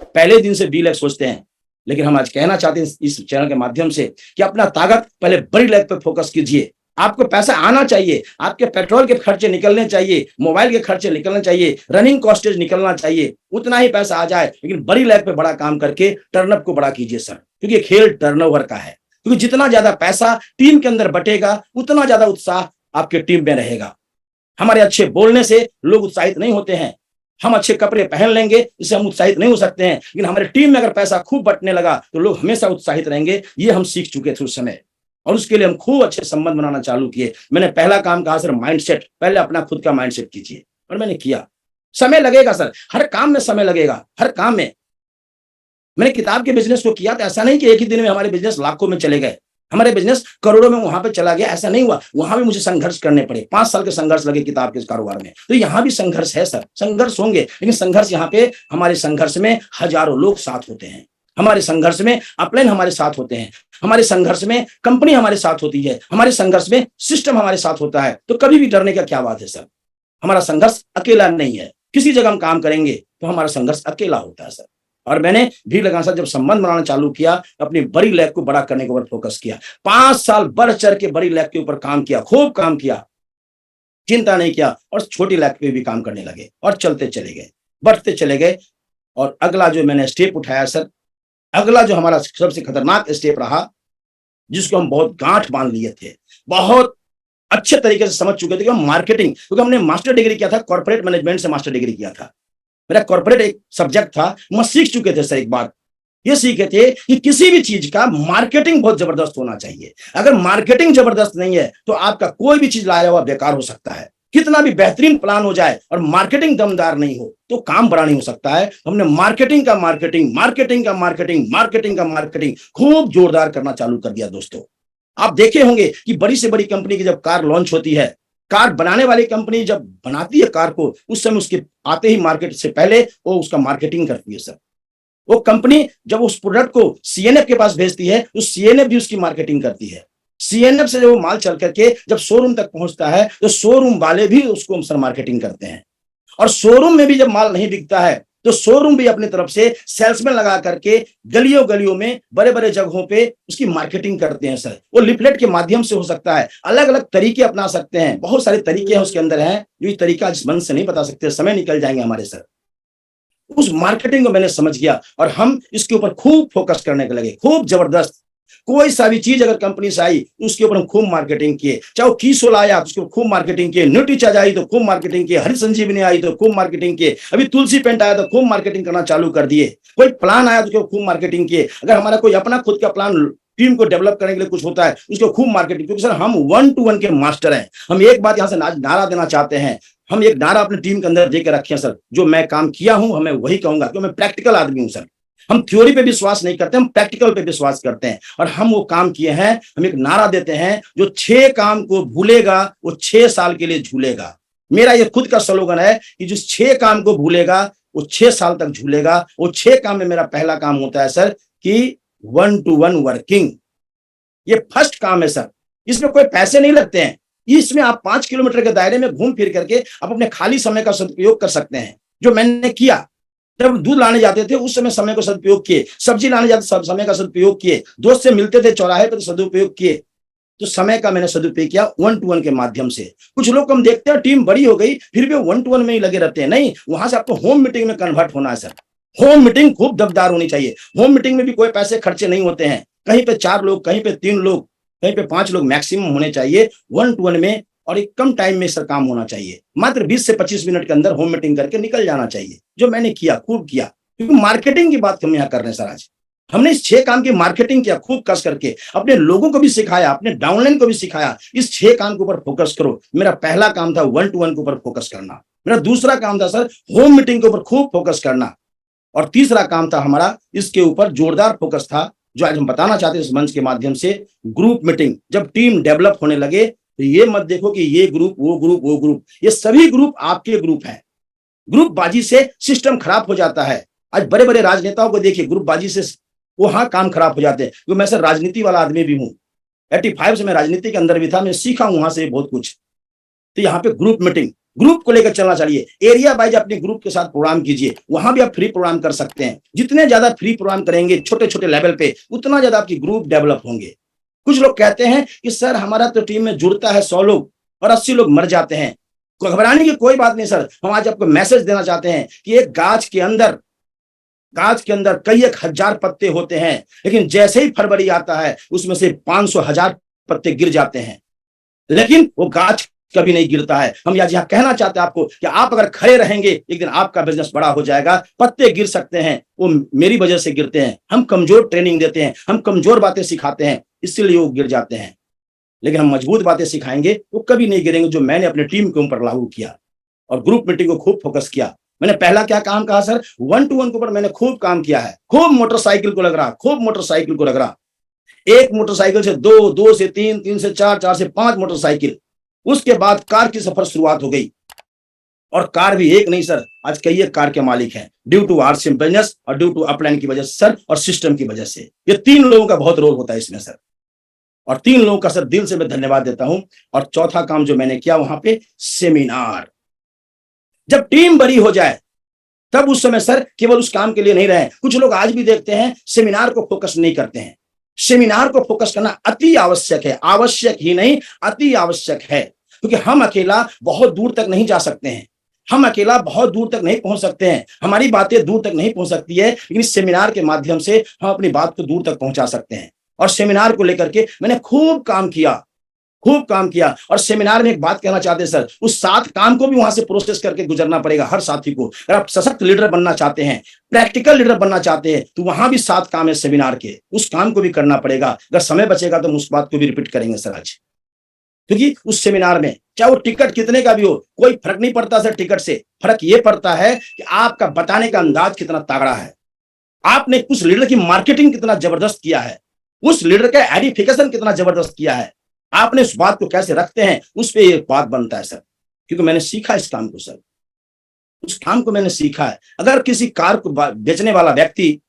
पहले दिन से बी लैग सोचते हैं। लेकिन हम आज कहना चाहते हैं इस चैनल के माध्यम से कि अपना ताकत पहले बड़ी लैग पे फोकस कीजिए, आपको पैसा आना चाहिए, आपके पेट्रोल के खर्चे निकलने चाहिए, मोबाइल के खर्चे निकलने चाहिए, रनिंग कॉस्टेज निकलना चाहिए, उतना ही पैसा आ जाए। लेकिन बड़ी लेवल पे बड़ा काम करके टर्नअप को बड़ा कीजिए सर, क्योंकि खेल टर्नओवर का है। क्योंकि जितना ज्यादा पैसा टीम के अंदर बटेगा, उतना ज्यादा उत्साह आपके टीम में रहेगा। हमारे अच्छे बोलने से लोग उत्साहित नहीं होते हैं, हम अच्छे कपड़े पहन लेंगे इससे हम उत्साहित नहीं हो सकते हैं, लेकिन हमारे टीम में अगर पैसा खूब बटने लगा तो लोग हमेशा उत्साहित रहेंगे। ये हम सीख चुके थे उस समय, और उसके लिए हम खूब अच्छे संबंध बनाना चालू किए। मैंने पहला काम कहा सर, माइंडसेट, पहले अपना खुद का माइंडसेट कीजिए, और मैंने किया। समय लगेगा सर, हर काम में समय लगेगा, हर काम में। मैंने किताब के बिजनेस को किया तो ऐसा नहीं कि एक ही दिन में हमारे बिजनेस लाखों में चले गए, हमारे बिजनेस करोड़ों में वहां पे चला गया, ऐसा नहीं हुआ। वहां भी मुझे संघर्ष करने पड़े, 5 साल के संघर्ष लगे किताब के कारोबार में। तो यहाँ भी संघर्ष है सर, संघर्ष होंगे, लेकिन संघर्ष यहाँ पे, हमारे संघर्ष में हजारों लोग साथ होते हैं, हमारे संघर्ष में अपलाइन हमारे साथ होते हैं, हमारे संघर्ष में कंपनी हमारे साथ होती है, हमारे संघर्ष में सिस्टम हमारे साथ होता है। तो कभी भी डरने का क्या बात है सर, हमारा संघर्ष अकेला नहीं है। किसी जगह हम काम करेंगे तो हमारा संघर्ष अकेला होता है सर। और मैंने भीड़ लगाना सर, जब संबंध बनाना चालू किया, अपनी बड़ी लैब को बड़ा करने के ऊपर फोकस किया। 5 साल बढ़ चढ़ के बड़ी लैब के ऊपर काम किया, खूब काम किया, चिंता नहीं किया, और छोटी लैब पे भी काम करने लगे, और चलते चले गए, बढ़ते चले गए। और अगला जो मैंने स्टेप उठाया सर, अगला जो हमारा सबसे खतरनाक स्टेप रहा, जिसको हम बहुत गांठ बांध लिए थे, बहुत अच्छे तरीके से समझ चुके थे कि हम मार्केटिंग, क्योंकि हमने मास्टर डिग्री किया था, कॉर्पोरेट मैनेजमेंट से मास्टर डिग्री किया था, मेरा कॉर्पोरेट एक सब्जेक्ट था। मैं सीख चुके थे सर, एक बात ये सीखे थे कि किसी भी चीज का मार्केटिंग बहुत जबरदस्त होना चाहिए। अगर मार्केटिंग जबरदस्त नहीं है तो आपका कोई भी चीज लाया हुआ बेकार हो सकता है। कितना भी बेहतरीन प्लान हो जाए और मार्केटिंग दमदार नहीं हो तो काम बड़ा नहीं हो सकता है। हमने मार्केटिंग का मार्केटिंग, मार्केटिंग का मार्केटिंग, मार्केटिंग का मार्केटिंग खूब जोरदार करना चालू कर दिया। दोस्तों, आप देखे होंगे कि बड़ी से बड़ी कंपनी की जब कार लॉन्च होती है, कार बनाने वाली कंपनी जब बनाती है कार को, उस समय उसके आते ही मार्केट से पहले वो उसका मार्केटिंग करती है सर। वो कंपनी जब उस प्रोडक्ट को सीएनएफ के पास भेजती है तो सीएनएफ भी उसकी मार्केटिंग करती है। सीएनएफ से जब वो माल चल करके जब शोरूम तक पहुंचता है तो शोरूम वाले भी उसको सर मार्केटिंग करते हैं। और शोरूम में भी जब माल नहीं बिकता है तो शोरूम भी अपनी तरफ से सेल्समैन लगा करके गलियों गलियों में, बड़े बड़े जगहों पे उसकी मार्केटिंग करते हैं सर। वो लिफलेट के माध्यम से हो सकता है, अलग अलग तरीके अपना सकते हैं, बहुत सारे तरीके हैं उसके अंदर हैं, जो ये तरीका जिस मन से नहीं बता सकते, समय निकल जाएंगे हमारे सर। उस मार्केटिंग को मैंने समझ गया और हम इसके ऊपर खूब फोकस करने के लगे, खूब जबरदस्त। कोई सा भी चीज अगर कंपनी से आई उसके ऊपर हम खूब मार्केटिंग किए। चाहे कीसोल आया तो उसके ऊपर खूब मार्केटिंग किए, न्यूट्रीचार्ज आई तो खूब मार्केटिंग किए, हरी संजीवनी आई तो खूब मार्केटिंग किए, अभी तुलसी पेंट आया तो खूब मार्केटिंग करना चालू कर दिए। कोई प्लान आया तो खूब मार्केटिंग किए। अगर हमारा कोई अपना खुद का प्लान टीम को डेवलप करने के लिए कुछ होता है उसको खूब मार्केटिंग, क्योंकि सर हम 1-to-1 के मास्टर हैं। हम एक बात यहां से नारा देना चाहते हैं, हम एक नारा अपने टीम के अंदर देकर रखे सर, जो मैं काम किया हूं हमें वही कहूंगा, क्योंकि मैं प्रैक्टिकल आदमी हूं सर। हम थ्योरी पे विश्वास नहीं करते, हम प्रैक्टिकल पे विश्वास करते हैं। और हम वो काम किए हैं, हम एक नारा देते हैं, जो 6 काम को भूलेगा वो 6 साल के लिए झूलेगा। मेरा ये खुद का स्लोगन है कि जिस 6 काम को भूलेगा वो 6 साल तक झूलेगा। वो 6 काम में मेरा पहला काम होता है सर कि 1-to-1 वर्किंग। ये फर्स्ट काम है सर, इसमें कोई पैसे नहीं लगते हैं। इसमें आप 5 किलोमीटर के दायरे में घूम फिर करके आप अपने खाली समय का सदुपयोग कर सकते हैं, जो मैंने किया। जब दूध लाने जाते थे उस समय समय को सदुपयोग किए, सब्जी लाने जाते सब समय का सदुपयोग किए, दोस्त से मिलते थे चौराहे पर तो सदुपयोग किए। तो समय का मैंने सदुपयोग किया 1-to-1 के माध्यम से। कुछ लोग हम देखते हैं टीम बड़ी हो गई फिर भी 1-to-1 में ही लगे रहते हैं। नहीं, वहां से आपको होम मीटिंग में कन्वर्ट होना है सर। होम मीटिंग खूब दमदार होनी चाहिए। होम मीटिंग में भी कोई पैसे खर्चे नहीं होते हैं, कहीं पे 4 लोग, कहीं पे 3 लोग, कहीं पे 5 लोग मैक्सिमम होने चाहिए 1-to-1 में। और एक कम टाइम में सर काम होना चाहिए, मात्र 20 से 25 मिनट के अंदर होम मीटिंग करके निकल जाना चाहिए, जो मैंने किया, खूब किया। क्योंकि मार्केटिंग की बात हम यहाँ कर रहे हैं सर। आज हमने इस 6 काम की मार्केटिंग किया, खूब कस करके अपने लोगों को भी सिखाया, अपने डाउनलाइन को भी सिखाया। इस 6 काम के ऊपर फोकस करो। मेरा पहला काम था 1-to-1 के ऊपर फोकस करना। मेरा दूसरा काम था सर होम मीटिंग के ऊपर खूब फोकस करना। और तीसरा काम था हमारा इसके ऊपर जोरदार फोकस था, जो आज हम बताना चाहते हैं इस मंच के माध्यम से, ग्रुप मीटिंग। जब टीम डेवलप होने लगे तो ये मत देखो कि ये ग्रुप वो ग्रुप वो ग्रुप, ये सभी ग्रुप आपके ग्रुप हैं। ग्रुप बाजी से सिस्टम खराब हो जाता है। आज बड़े बड़े राजनेताओं को देखिए, ग्रुप बाजी से वहां काम खराब हो जाते हैं। क्योंकि मैं सर राजनीति वाला आदमी भी हूं, 85 से मैं राजनीति के अंदर भी था, मैं सीखा हूं वहां से बहुत कुछ। तो यहाँ पे ग्रुप मीटिंग, ग्रुप को लेकर चलना चाहिए। एरिया वाइज अपने ग्रुप के साथ प्रोग्राम कीजिए, वहां भी आप फ्री प्रोग्राम कर सकते हैं। जितने ज्यादा फ्री प्रोग्राम करेंगे छोटे छोटे लेवल पे, उतना ज्यादा आपकी ग्रुप डेवलप होंगे। कुछ लोग कहते हैं कि सर हमारा तो टीम में जुड़ता है 100 लोग और 80 लोग मर जाते हैं। घबराने की कोई बात नहीं सर, हम आज आपको मैसेज देना चाहते हैं कि एक गाछ के अंदर कई 1,000 पत्ते होते हैं, लेकिन जैसे ही फरवरी आता है उसमें से 500,000 पत्ते गिर जाते हैं, लेकिन वो गाछ कभी नहीं गिरता है। हम यहाँ कहना चाहते हैं आपको कि आप अगर खड़े रहेंगे एक दिन आपका बिजनेस बड़ा हो जाएगा। पत्ते गिर सकते हैं, वो मेरी वजह से गिरते हैं, हम कमजोर ट्रेनिंग देते हैं, हम कमजोर बातें सिखाते हैं, इसलिए वो गिर जाते हैं, लेकिन हम मजबूत बातें सिखाएंगे वो कभी नहीं गिरेंगे। जो मैंने अपने टीम के ऊपर लागू किया और ग्रुप मीटिंग को खूब फोकस किया। मैंने पहला क्या काम कहा सर, 1 to 1 के ऊपर मैंने खूब काम किया है, खूब मोटरसाइकिल को लग रहा, एक मोटरसाइकिल से 2, 2 से 3, 3 से 4, 4 से 5 मोटरसाइकिल। उसके बाद कार की सफर शुरुआत हो गई, और कार भी एक नहीं सर, आज कई एक कार के मालिक हैं, ड्यू टू आरसीएम बिजनेस और ड्यू टू अपलाइन की वजह से सर, और सिस्टम की वजह से। ये 3 लोगों का बहुत रोल होता है इसमें सर, और 3 लोगों का सर दिल से मैं धन्यवाद देता हूं। और चौथा काम जो मैंने किया वहां पे सेमिनार। जब टीम बड़ी हो जाए तब उस समय सर केवल उस काम के लिए नहीं रहे। कुछ लोग आज भी देखते हैं सेमिनार को फोकस नहीं करते हैं। सेमिनार को फोकस करना अति आवश्यक है, आवश्यक ही नहीं अति आवश्यक है, क्योंकि हम अकेला बहुत दूर तक नहीं जा सकते हैं, हम अकेला बहुत दूर तक नहीं पहुंच सकते हैं, हमारी बातें दूर तक नहीं पहुंच सकती है, लेकिन इस सेमिनार के माध्यम से हम अपनी बात को दूर तक पहुंचा सकते हैं। और सेमिनार को लेकर के मैंने खूब काम किया। और सेमिनार में एक बात कहना चाहते हैं सर, उस 7 काम को भी वहां से प्रोसेस करके गुजरना पड़ेगा हर साथी को। अगर आप सशक्त लीडर बनना चाहते हैं, प्रैक्टिकल लीडर बनना चाहते हैं, तो वहां भी 7 काम है सेमिनार के, उस काम को भी करना पड़ेगा। अगर समय बचेगा तो हम उस बात को भी रिपीट करेंगे सर आज, क्योंकि उस सेमिनार में चाहे वो टिकट कितने का भी हो, कोई फर्क नहीं पड़ता सर टिकट से। फर्क ये पड़ता है कि आपका बताने का अंदाज कितना तगड़ा है, आपने उस लीडर की मार्केटिंग कितना जबरदस्त किया है, उस लीडर का एडिफिकेशन कितना जबरदस्त किया है, आपने उस बात को कैसे रखते हैं, उस पे एक बात बनता है सर। क्योंकि मैंने सीखा इस काम को सर, उस काम को मैंने सीखा है। अगर किसी कार को बेचने वाला व्यक्ति,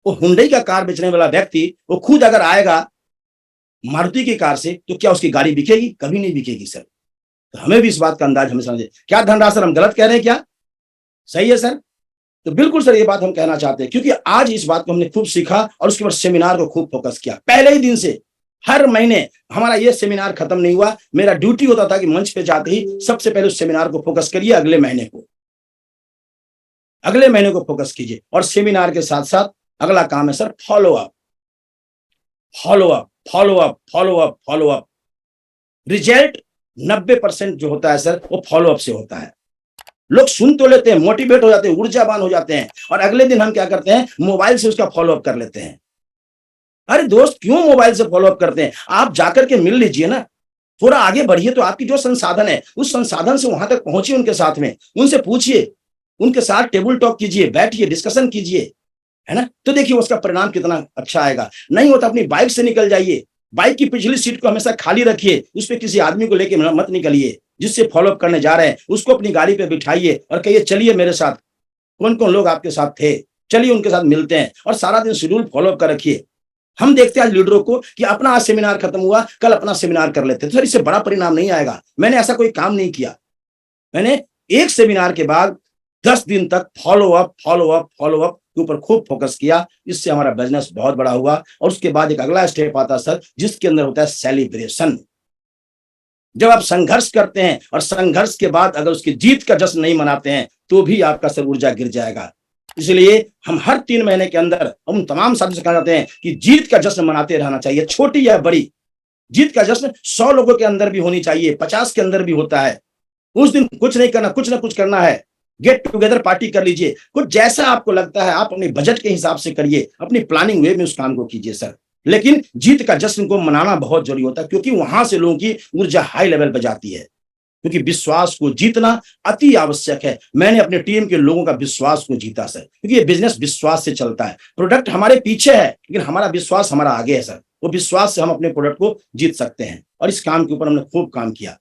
वो हुंडई का कार बेचने वाला व्यक्ति, वो खुद अगर आएगा मारुति की कार से, तो क्या उसकी गाड़ी बिकेगी? कभी नहीं बिकेगी सर। तो हमें भी इस बात का अंदाज हमें समझे। क्या धनराज सर हम गलत कह रहे हैं क्या? सही है सर। तो बिल्कुल सर ये बात हम कहना चाहते हैं, क्योंकि आज इस बात को हमने खूब सीखा और उसके बाद सेमिनार को खूब फोकस किया। पहले ही दिन से हर महीने हमारा ये सेमिनार खत्म नहीं हुआ, मेरा ड्यूटी होता था कि मंच पे जाते ही सबसे पहले उस सेमिनार को फोकस करिए, अगले महीने को फोकस कीजिए। और सेमिनार के साथ साथ अगला काम है सर फॉलो अप। रिजल्ट 90% जो होता है सर वो फॉलो अप से होता है। लोग सुन तो लेते हैं, मोटिवेट हो जाते हैं, ऊर्जावान हो जाते हैं, और अगले दिन हम क्या करते हैं, मोबाइल से उसका फॉलो अप कर लेते हैं। अरे दोस्त, क्यों मोबाइल से फॉलो अप करते हैं? आप जाकर के मिल लीजिए ना, थोड़ा आगे बढ़िए, तो आपकी जो संसाधन है उस संसाधन से वहां तक पहुंचिए, उनके साथ में, उनसे पूछिए, उनके साथ टेबल टॉक कीजिए, बैठिए, डिस्कशन कीजिए, है ना। तो देखिए उसका परिणाम कितना अच्छा आएगा। नहीं होता अपनी बाइक से निकल जाइए, बाइक की पिछली सीट को हमेशा खाली रखिए, उस पर किसी आदमी को लेके मत निकलिए, जिससे फॉलोअप करने जा रहे हैं उसको अपनी गाड़ी पे बिठाइए और कहिए चलिए मेरे साथ, कौन कौन लोग आपके साथ थे, चलिए उनके साथ मिलते हैं, और सारा दिन शेड्यूल फॉलोअप कर रखिए। हम देखते हैं आज लीडरों को कि अपना आज सेमिनार खत्म हुआ, कल अपना सेमिनार कर लेते हैं, तो सर इससे बड़ा परिणाम नहीं आएगा। मैंने ऐसा कोई काम नहीं किया। मैंने एक सेमिनार के बाद 10 दिन तक फॉलो अप के ऊपर खूब फोकस किया। इससे हमारा बिजनेस बहुत बड़ा हुआ। और उसके बाद एक अगला स्टेप आता सर, जिसके अंदर होता है सेलिब्रेशन। जब आप संघर्ष करते हैं और संघर्ष के बाद अगर उसकी जीत का जश्न नहीं मनाते हैं तो भी आपका सर ऊर्जा गिर जाएगा। इसलिए हम हर 3 महीने के अंदर हम तमाम साथियों से कहना चाहते हैं कि जीत का जश्न मनाते रहना चाहिए, छोटी या बड़ी। जीत का जश्न 100 लोगों के अंदर भी होनी चाहिए, 50 के अंदर भी होता है। उस दिन कुछ नहीं करना, कुछ ना कुछ करना है, गेट टुगेदर पार्टी कर लीजिए, कुछ जैसा आपको लगता है आप अपने बजट के हिसाब से करिए, अपनी प्लानिंग वे में उस काम को कीजिए सर। लेकिन जीत का जश्न को मनाना बहुत जरूरी होता है, क्योंकि वहां से लोगों की ऊर्जा हाई लेवल पर जाती है, क्योंकि विश्वास को जीतना अति आवश्यक है। मैंने अपने टीम के लोगों का विश्वास को जीता सर, क्योंकि ये बिजनेस विश्वास से चलता है। प्रोडक्ट हमारे पीछे है लेकिन हमारा विश्वास हमारा आगे है सर। वो विश्वास से हम अपने प्रोडक्ट को जीत सकते हैं, और इस काम के ऊपर हमने खूब काम किया।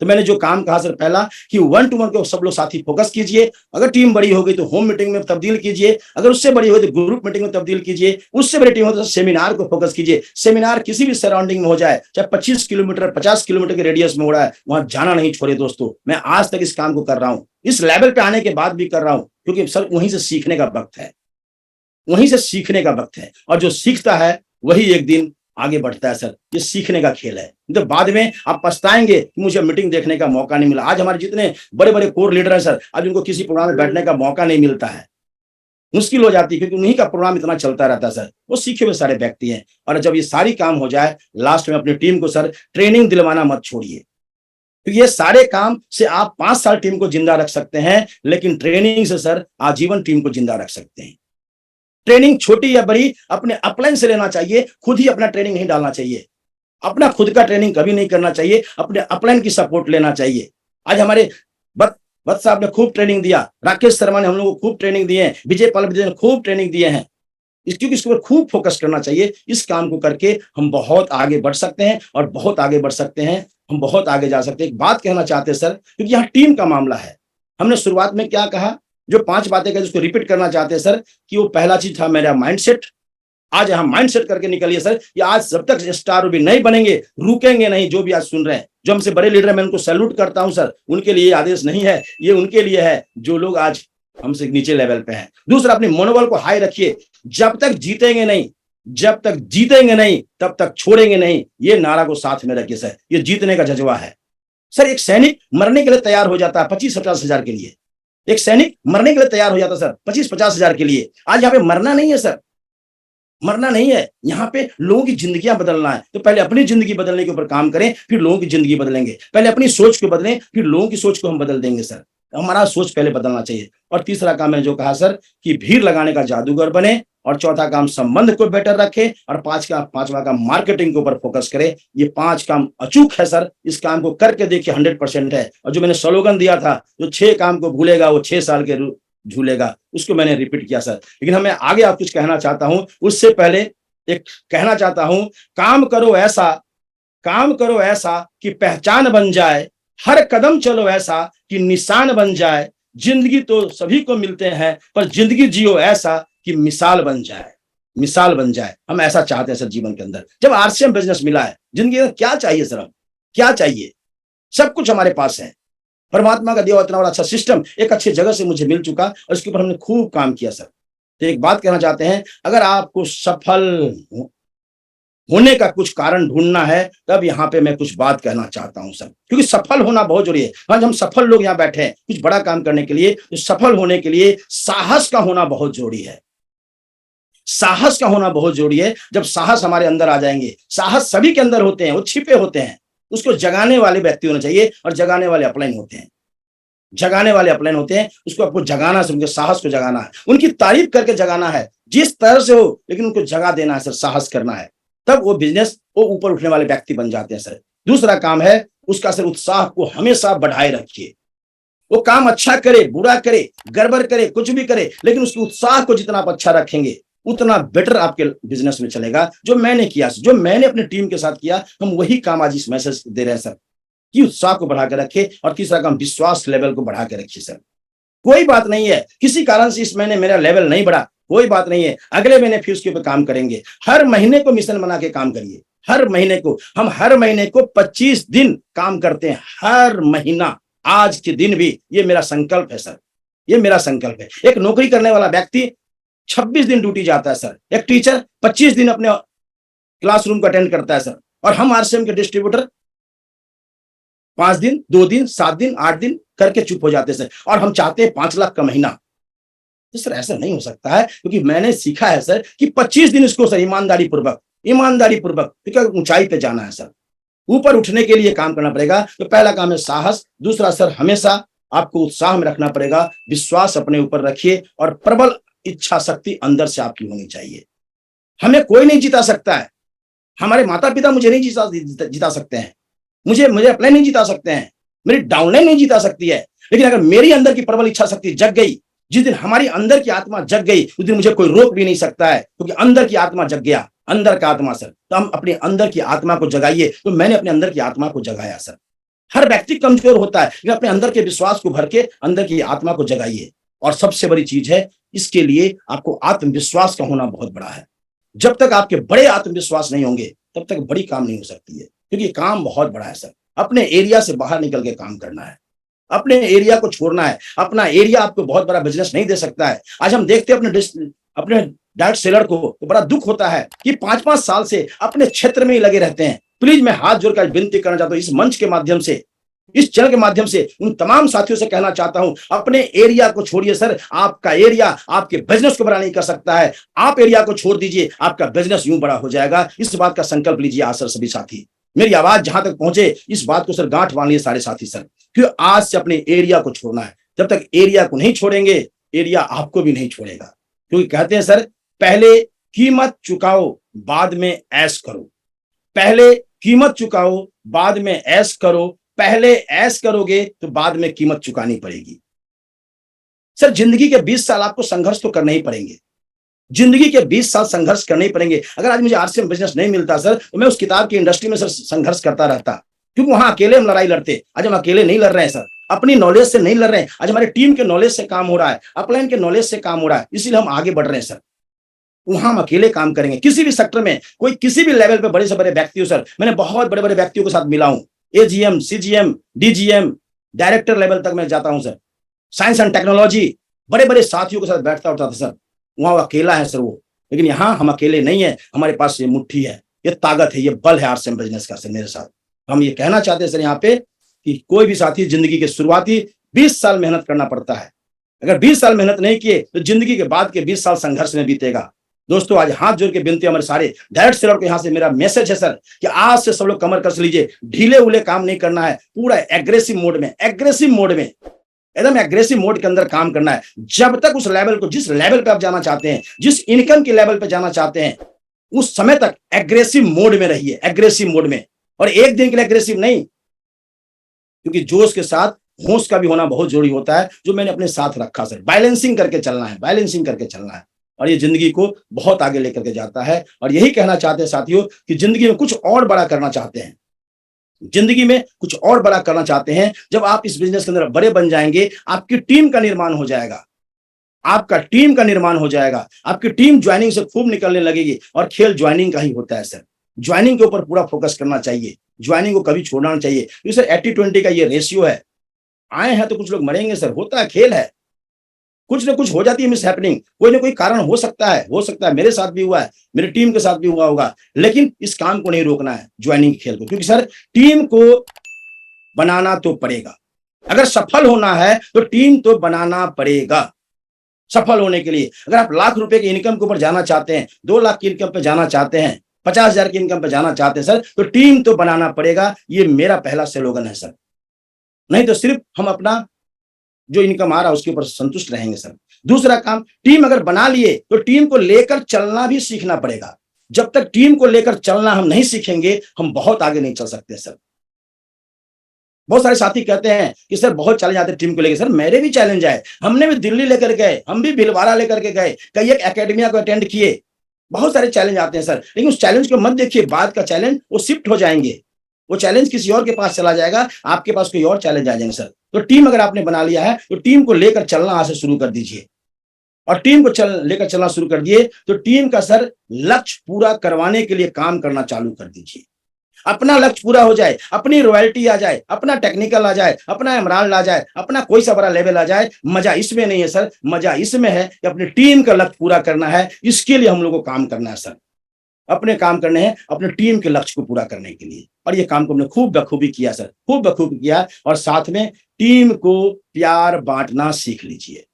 तो मैंने जो काम कहा सर पहला कि 1 to 1 को सब लोग साथी फोकस कीजिए। अगर टीम बड़ी हो गई तो होम मीटिंग में तब्दील कीजिए, अगर उससे बड़ी हो गई तो ग्रुप मीटिंग में तब्दील कीजिए, उससे बड़ी टीम हो तो सेमिनार को फोकस कीजिए। सेमिनार किसी भी सराउंडिंग में हो जाए, चाहे 25 किलोमीटर 50 किलोमीटर के रेडियस में हो रहा है, वहां जाना नहीं छोड़े दोस्तों। मैं आज तक इस काम को कर रहा हूं, इस लेवल पे आने के बाद भी कर रहा हूं, क्योंकि सर वहीं से सीखने का वक्त है, और जो सीखता है वही एक दिन आगे बढ़ता है सर। ये सीखने का खेल है, तो बाद में आप पछताएंगे कि मुझे मीटिंग देखने का मौका नहीं मिला। आज हमारे जितने बड़े बड़े कोर लीडर हैं सर, आज उनको किसी प्रोग्राम में बैठने का मौका नहीं मिलता है, मुश्किल हो जाती है, क्योंकि उन्हीं का प्रोग्राम इतना चलता रहता है सर। वो सीखे हुए सारे व्यक्ति हैं। और जब ये सारी काम हो जाए, लास्ट में अपनी टीम को सर ट्रेनिंग दिलवाना मत छोड़िए, क्योंकि ये सारे काम से आप 5 साल टीम को जिंदा रख सकते हैं, लेकिन ट्रेनिंग से सर आजीवन टीम को जिंदा रख सकते हैं। ट्रेनिंग छोटी या बड़ी अपने अपलाइन से लेना चाहिए, खुद ही अपना ट्रेनिंग नहीं डालना चाहिए। अपना खुद का ट्रेनिंग कभी नहीं करना चाहिए, अपने अपलाइन की सपोर्ट लेना चाहिए। आज हमारे भट्ट साहब ने खूब ट्रेनिंग दिया, राकेश शर्मा ने हम लोगों को खूब ट्रेनिंग दिए हैं, विजय पाल ने खूब ट्रेनिंग दिए हैं। क्योंकि इसके ऊपर खूब फोकस करना चाहिए। इस काम को करके हम बहुत आगे बढ़ सकते हैं, और बहुत आगे बढ़ सकते हैं, हम बहुत आगे जा सकते हैं। एक बात कहना चाहते हैं सर, क्योंकि यहाँ टीम का मामला है। हमने शुरुआत में क्या कहा, जो 5 बातें कही उसको रिपीट करना चाहते हैं सर, कि वो पहला चीज था मेरा माइंडसेट। आज हम माइंडसेट करके निकलिए सर, कि आज जब तक स्टार भी नहीं बनेंगे, रुकेंगे नहीं। जो भी आज सुन रहे हैं, जो हमसे बड़े लीडर हैं, मैं उनको सैल्यूट करता हूं सर। उनके लिए आदेश नहीं है, ये उनके लिए है जो लोग आज हमसे नीचे लेवल पे हैं। दूसरा, अपने मनोबल को हाई रखिए। जब तक जीतेंगे नहीं, जब तक जीतेंगे नहीं, तब तक छोड़ेंगे नहीं। ये नारा को साथ में रखिए सर, ये जीतने का जज्बा है सर। एक सैनिक मरने के लिए तैयार हो जाता है 25-50 हजार के लिए। एक सैनिक मरने के लिए तैयार हो जाता है सर 25-50 हजार के लिए। आज यहाँ पे मरना नहीं है सर, मरना नहीं है, यहाँ पे लोगों की जिंदगियां बदलना है। तो पहले अपनी जिंदगी बदलने के ऊपर काम करें, फिर लोगों की जिंदगी बदलेंगे। पहले अपनी सोच को बदलें, फिर लोगों की सोच को हम बदल देंगे सर। हमारा सोच पहले बदलना चाहिए। और तीसरा काम मैंने जो कहा सर, कि भीड़ लगाने का जादूगर बने। और चौथा काम, संबंध को बेटर रखे। और पांचवा काम, मार्केटिंग के ऊपर फोकस करे। ये 5 काम अचूक है सर। इस काम को करके देखिए, 100% है। और जो मैंने स्लोगन दिया था, जो 6 काम को भूलेगा वो 6 साल के झूलेगा, उसको मैंने रिपीट किया सर। लेकिन हमें आगे आप कुछ कहना चाहता हूं, उससे पहले एक कहना चाहता हूं, काम करो ऐसा कि पहचान बन जाए। हर कदम चलो ऐसा कि निशान बन जाए। जिंदगी तो सभी को मिलते हैं, पर जिंदगी जियो ऐसा कि मिसाल बन जाए। मिसाल बन जाए, हम ऐसा चाहते हैं सर जीवन के अंदर। जब आरसीएम बिजनेस मिला है, जिंदगी में क्या चाहिए सर, हम क्या चाहिए? सब कुछ हमारे पास है। परमात्मा का दिया हुआ इतना बड़ा अच्छा सिस्टम एक अच्छी जगह से मुझे मिल चुका, और इसके ऊपर हमने खूब काम किया सर। तो एक बात कहना चाहते हैं, अगर आपको सफल होने का कुछ कारण ढूंढना है, तब यहाँ पे मैं कुछ बात कहना चाहता हूं सर, क्योंकि सफल होना बहुत जरूरी है। आज हम सफल लोग यहाँ बैठे हैं कुछ बड़ा काम करने के लिए, तो सफल होने के लिए साहस का होना बहुत जरूरी है। साहस का होना बहुत जरूरी है। जब साहस हमारे अंदर आ जाएंगे, साहस सभी के अंदर होते हैं, वो छिपे होते हैं, उसको जगाने वाले व्यक्ति होने चाहिए। और जगाने वाले अपलाइन होते हैं, जगाने वाले अपलाइन होते हैं। उसको आपको जगाना है, उनके साहस को जगाना है, उनकी तारीफ करके जगाना है, जिस तरह से हो, लेकिन उनको जगा देना है सर, साहस करना है। तब वो बिजनेस, वो ऊपर उठने वाले व्यक्ति बन जाते हैं सर। दूसरा काम है उसका सर, उत्साह को हमेशा बढ़ाए रखिए। वो काम अच्छा करे, बुरा करे, गड़बड़ करे, कुछ भी करे, लेकिन उसके उत्साह को जितना आप अच्छा रखेंगे, उतना बेटर आपके बिजनेस में चलेगा। जो मैंने किया, जो मैंने अपनी टीम के साथ किया, हम वही काम आज इस मैसेज दे रहे हैं सर, कि उत्साह को बढ़ा कर रखे। और तीसरा काम, विश्वास लेवल को बढ़ा कर रखिए सर। कोई बात नहीं है, किसी कारण से इस महीने मेरा लेवल नहीं बढ़ा, कोई बात नहीं है, अगले महीने फिर उसके ऊपर काम करेंगे। हर महीने को मिशन बना के काम करिए। हर महीने को, हम हर महीने को 25 दिन काम करते हैं, हर महीना। आज के दिन भी ये मेरा संकल्प है सर, ये मेरा संकल्प है। एक नौकरी करने वाला व्यक्ति 26 दिन ड्यूटी जाता है सर। एक टीचर 25 दिन अपने क्लासरूम को अटेंड करता है सर। और हम आरसीएम के डिस्ट्रीब्यूटर 5 दिन, 2 दिन, 7 दिन, 8 दिन करके चुप हो जाते हैं सर। और हम चाहते हैं 5 लाख का महीना। तो सर ऐसा नहीं हो सकता है, क्योंकि मैंने सीखा है सर कि 25 दिन इसको सर ईमानदारी पूर्वक ऊंचाई पे जाना है सर। ऊपर उठने के लिए काम करना पड़ेगा। तो पहला काम है साहस। दूसरा सर, हमेशा आपको उत्साह में रखना पड़ेगा। विश्वास अपने ऊपर रखिए, और प्रबल इच्छा शक्ति अंदर से आपकी होनी चाहिए। हमें कोई नहीं जिता सकता है। हमारे माता पिता मुझे नहीं जिता सकते हैं, मुझे अपने नहीं जिता सकते हैं, मेरी डाउनलाइन नहीं जिता सकती है। लेकिन अगर मेरी अंदर की प्रबल इच्छा शक्ति जग गई, जिस दिन हमारी अंदर की आत्मा जग गई, उस दिन मुझे कोई रोक भी नहीं सकता है, क्योंकि अंदर की आत्मा जग गया। अंदर का आत्मा सर, तो हम अपने अंदर की आत्मा को जगाइए। तो मैंने अपने अंदर की आत्मा को जगाया सर। हर व्यक्ति कमजोर होता है, लेकिन अपने अंदर के विश्वास को भर के अंदर की आत्मा को जगाइए। और सबसे बड़ी चीज है, इसके लिए आपको आत्मविश्वास का होना बहुत बड़ा है। जब तक आपके बड़े आत्मविश्वास नहीं होंगे, तब तक बड़ी काम नहीं हो सकती है, क्योंकि काम बहुत बड़ा है सर। अपने एरिया से बाहर निकल के काम करना है, अपने एरिया को छोड़ना है। अपना एरिया आपको बहुत बड़ा बिजनेस नहीं दे सकता है। आज हम देखते हैं अपने डायरेक्ट सेलर को तो बड़ा दुख होता है कि 5-5 साल से अपने क्षेत्र में ही लगे रहते हैं। प्लीज मैं हाथ जोड़कर विनती करना चाहता हूं, इस मंच के माध्यम से, इस चैनल के माध्यम से उन तमाम साथियों से कहना चाहता हूं, अपने एरिया को छोड़िए सर। आपका एरिया आपके बिजनेस को बड़ा नहीं कर सकता है। आप एरिया को छोड़ दीजिए, आपका बिजनेस यूं बड़ा हो जाएगा। इस बात का संकल्प लीजिए आज सर सभी साथी। मेरी आवाज जहां तक पहुंचे इस बात को सर गांठ बांध लिए सारे साथी सर, क्योंकि आज से अपने एरिया को छोड़ना है। जब तक एरिया को नहीं छोड़ेंगे, एरिया आपको भी नहीं छोड़ेगा। क्योंकि कहते हैं सर, पहले कीमत चुकाओ बाद में ऐश करो। पहले कीमत चुकाओ बाद में ऐश करो। पहले ऐश करोगे तो बाद में कीमत चुकानी पड़ेगी। सर जिंदगी के 20 साल आपको संघर्ष तो करने ही पड़ेंगे। जिंदगी के 20 साल संघर्ष करने ही पड़ेंगे। अगर आज मुझे आरसीएम बिजनेस नहीं मिलता सर, तो मैं उस किताब की इंडस्ट्री में सर संघर्ष करता रहता, क्योंकि वहां अकेले हम लड़ाई लड़ते। आज हम अकेले नहीं लड़ रहे हैं सर, अपनी नॉलेज से नहीं लड़ रहे हैं। आज हमारे टीम के नॉलेज से काम हो रहा है, अपलाइन के नॉलेज से काम हो रहा है, इसीलिए हम आगे बढ़ रहे हैं सर। वहां हम अकेले काम करेंगे। किसी भी सेक्टर में कोई किसी भी लेवल पे बड़े से बड़े व्यक्ति हो सर, मैंने बहुत बड़े बड़े व्यक्तियों के साथ मिला हूं, AGM, CGM, DGM, director level तक मैं जाता हूं सर। साइंस एंड टेक्नोलॉजी, बड़े बड़े साथियों के साथ बैठता उठता था सर। वहां वो अकेला है सर वो, लेकिन यहाँ हम अकेले नहीं है। हमारे पास ये मुट्ठी है, ये ताकत है, ये बल है आरसीएम बिजनेस का सर मेरे साथ। हम ये कहना चाहते हैं सर यहाँ पे कि कोई भी साथी जिंदगी के शुरुआती 20 साल मेहनत करना पड़ता है। अगर 20 साल मेहनत नहीं किए तो जिंदगी के बाद के 20 साल संघर्ष में बीतेगा। दोस्तों आज हाथ जोड़ के विनती हमारे सारे डायरेक्ट सेलर को यहाँ से मेरा मैसेज है सर कि आज से सब लोग कमर कस लीजिए। ढीले उले काम नहीं करना है, पूरा एग्रेसिव मोड में, एग्रेसिव मोड में, एकदम एग्रेसिव मोड के अंदर काम करना है। जब तक उस लेवल को, जिस लेवल पे आप जाना चाहते हैं, जिस इनकम के लेवल पे जाना चाहते हैं, उस समय तक एग्रेसिव मोड में रहिए, एग्रेसिव मोड में। और एक दिन के लिए एग्रेसिव नहीं, क्योंकि जोश के साथ होश का भी होना बहुत जरूरी होता है, जो मैंने अपने साथ रखा सर। बैलेंसिंग करके चलना है, बैलेंसिंग करके चलना है, और ये जिंदगी को बहुत आगे लेकर के जाता है। और यही कहना चाहते हैं साथियों कि जिंदगी में कुछ और बड़ा करना चाहते हैं, जिंदगी में कुछ और बड़ा करना चाहते हैं। जब आप इस बिजनेस के अंदर बड़े बन जाएंगे, आपकी टीम का निर्माण हो जाएगा, आपका टीम का निर्माण हो जाएगा। आपकी टीम ज्वाइनिंग से खूब निकलने लगेगी, और खेल ज्वाइनिंग का ही होता है सर। ज्वाइनिंग के ऊपर पूरा फोकस करना चाहिए, ज्वाइनिंग को कभी छोड़ना नहीं चाहिए। क्योंकि सर 80-20 का ये रेशियो है। आए हैं तो कुछ लोग मरेंगे सर, होता है, खेल है, कुछ ना कुछ हो जाती है मिस हैपनिंग, कोई ना कोई कारण हो सकता है, हो सकता है मेरे साथ भी हुआ है, मेरी टीम के साथ भी हुआ होगा। लेकिन इस काम को नहीं रोकना है, ज्वाइनिंग खेल को, क्योंकि सर टीम को बनाना तो पड़ेगा। अगर सफल होना है तो टीम तो बनाना पड़ेगा। सफल होने के लिए अगर आप लाख रुपए की इनकम के ऊपर जाना चाहते हैं, 2 लाख की इनकम पे जाना चाहते हैं, 50,000 की इनकम पे जाना चाहते हैं सर, तो टीम तो बनाना पड़ेगा। ये मेरा पहला स्लोगन है सर। नहीं तो सिर्फ हम अपना जो इनकम आ रहा है उसके ऊपर संतुष्ट रहेंगे सर। दूसरा काम, टीम अगर बना लिए तो टीम को लेकर चलना भी सीखना पड़ेगा। जब तक टीम को लेकर चलना हम नहीं सीखेंगे, हम बहुत आगे नहीं चल सकते सर। बहुत सारे साथी कहते हैं कि सर बहुत चैलेंज आते टीम को लेकर। सर मेरे भी चैलेंज आए, हमने भी दिल्ली लेकर गए, हम भी भिलवाड़ा लेकर के गए, कई एक एकेडमिया को अटेंड किए। बहुत सारे चैलेंज आते हैं सर, लेकिन उस चैलेंज को मत देखिए, बाद का चैलेंज वो शिफ्ट हो जाएंगे, वो चैलेंज किसी और के पास चला जाएगा, आपके पास कोई और चैलेंज आ जाएंगे सर। तो टीम अगर आपने बना लिया है तो टीम को लेकर चलना आज से शुरू कर दीजिए। और टीम को लेकर चलना शुरू कर दिए तो टीम का सर लक्ष्य पूरा करवाने के लिए काम करना चालू कर दीजिए। अपना लक्ष्य पूरा हो जाए, अपनी रॉयल्टी आ जाए, अपना टेक्निकल आ जाए, अपना एमराल्ड आ जाए, अपना कोई सा बड़ा लेवल आ जाए, मजा इसमें नहीं है सर। मजा इसमें है कि अपनी टीम का लक्ष्य पूरा करना है। इसके लिए हम लोग को काम करना है सर, अपने काम करने हैं अपने टीम के लक्ष्य को पूरा करने के लिए। और ये काम को हमने खूब बखूबी किया सर, खूब बखूबी किया। और साथ में टीम को प्यार बांटना सीख लीजिए।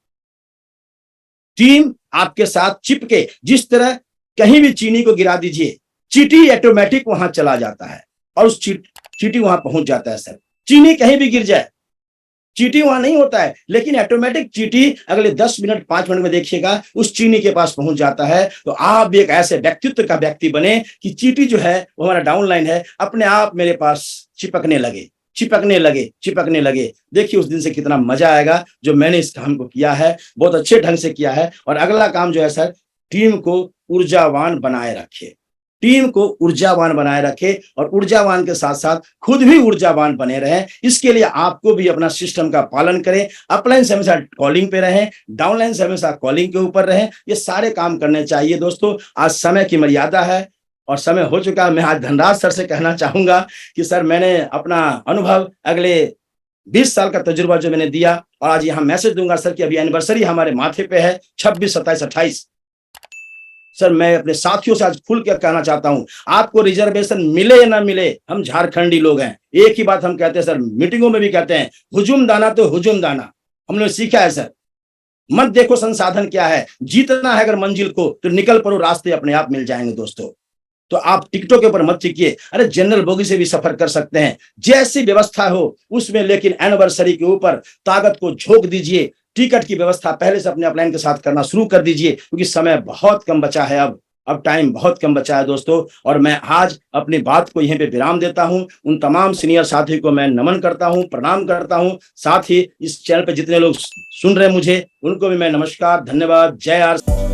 टीम आपके साथ चिपके, जिस तरह कहीं भी चीनी को गिरा दीजिए, चींटी ऑटोमेटिक वहां चला जाता है और उस चींटी वहां पहुंच जाता है सर। चीनी कहीं भी गिर जाए, चींटी वहां नहीं होता है, लेकिन ऑटोमेटिक चींटी अगले 10 मिनट 5 मिनट में देखिएगा उस चीनी के पास पहुंच जाता है। तो आप भी एक ऐसे व्यक्तित्व का व्यक्ति बने कि चींटी जो है वो हमारा डाउनलाइन है, अपने आप मेरे पास चिपकने लगे, चिपकने लगे, चिपकने लगे। देखिए उस दिन से कितना मजा आएगा जो मैंने इस काम को किया है, बहुत अच्छे ढंग से किया है। और अगला काम जो है सर, टीम को ऊर्जावान बनाए रखे, टीम को ऊर्जावान बनाए रखे, और ऊर्जावान के साथ साथ खुद भी ऊर्जावान बने रहें। इसके लिए आपको भी अपना सिस्टम का पालन करें। अपलाइन से हमेशा कॉलिंग पे रहें, डाउनलाइन से हमेशा कॉलिंग के ऊपर रहें। ये सारे काम करने चाहिए दोस्तों। आज समय की मर्यादा है और समय हो चुका है। मैं आज धनराज सर से कहना चाहूंगा कि सर मैंने अपना अनुभव, अगले 20 साल का तजुर्बा जो मैंने दिया, और आज यहाँ मैसेज दूंगा सर कि अभी एनिवर्सरी हमारे माथे पे है, 26, 27, 28। सर मैं अपने साथियों से आज खुल के कहना चाहता हूं, आपको रिजर्वेशन मिले या ना मिले, हम झारखंडी लोग हैं, एक ही बात हम कहते हैं सर, मीटिंगों में भी कहते हैं, हुजूम दाना तो हुजूम दाना, हम लोग सीखा है सर। मत देखो संसाधन क्या है, जीतना है अगर मंजिल को तो निकल पड़ो, रास्ते अपने आप मिल जाएंगे दोस्तों। तो आप टिकटों के ऊपर मत टिकिए, अरे जनरल बोगी से भी सफर कर सकते हैं, जैसी व्यवस्था हो उसमें, लेकिन एनिवर्सरी के ऊपर ताकत को झोंक दीजिए, टिकट की व्यवस्था पहले से अपने अपलाइन के साथ करना शुरू कर दीजिए, क्योंकि समय बहुत कम बचा है, अब टाइम बहुत कम बचा है दोस्तों। और मैं आज अपनी बात को यहीं पे विराम देता हूं, उन तमाम सीनियर साथी को मैं नमन करता हूं, प्रणाम करता हूं, साथ ही इस चैनल पे जितने लोग सुन रहे हैं मुझे, उनको भी मैं नमस्कार, धन्यवाद, जय आर।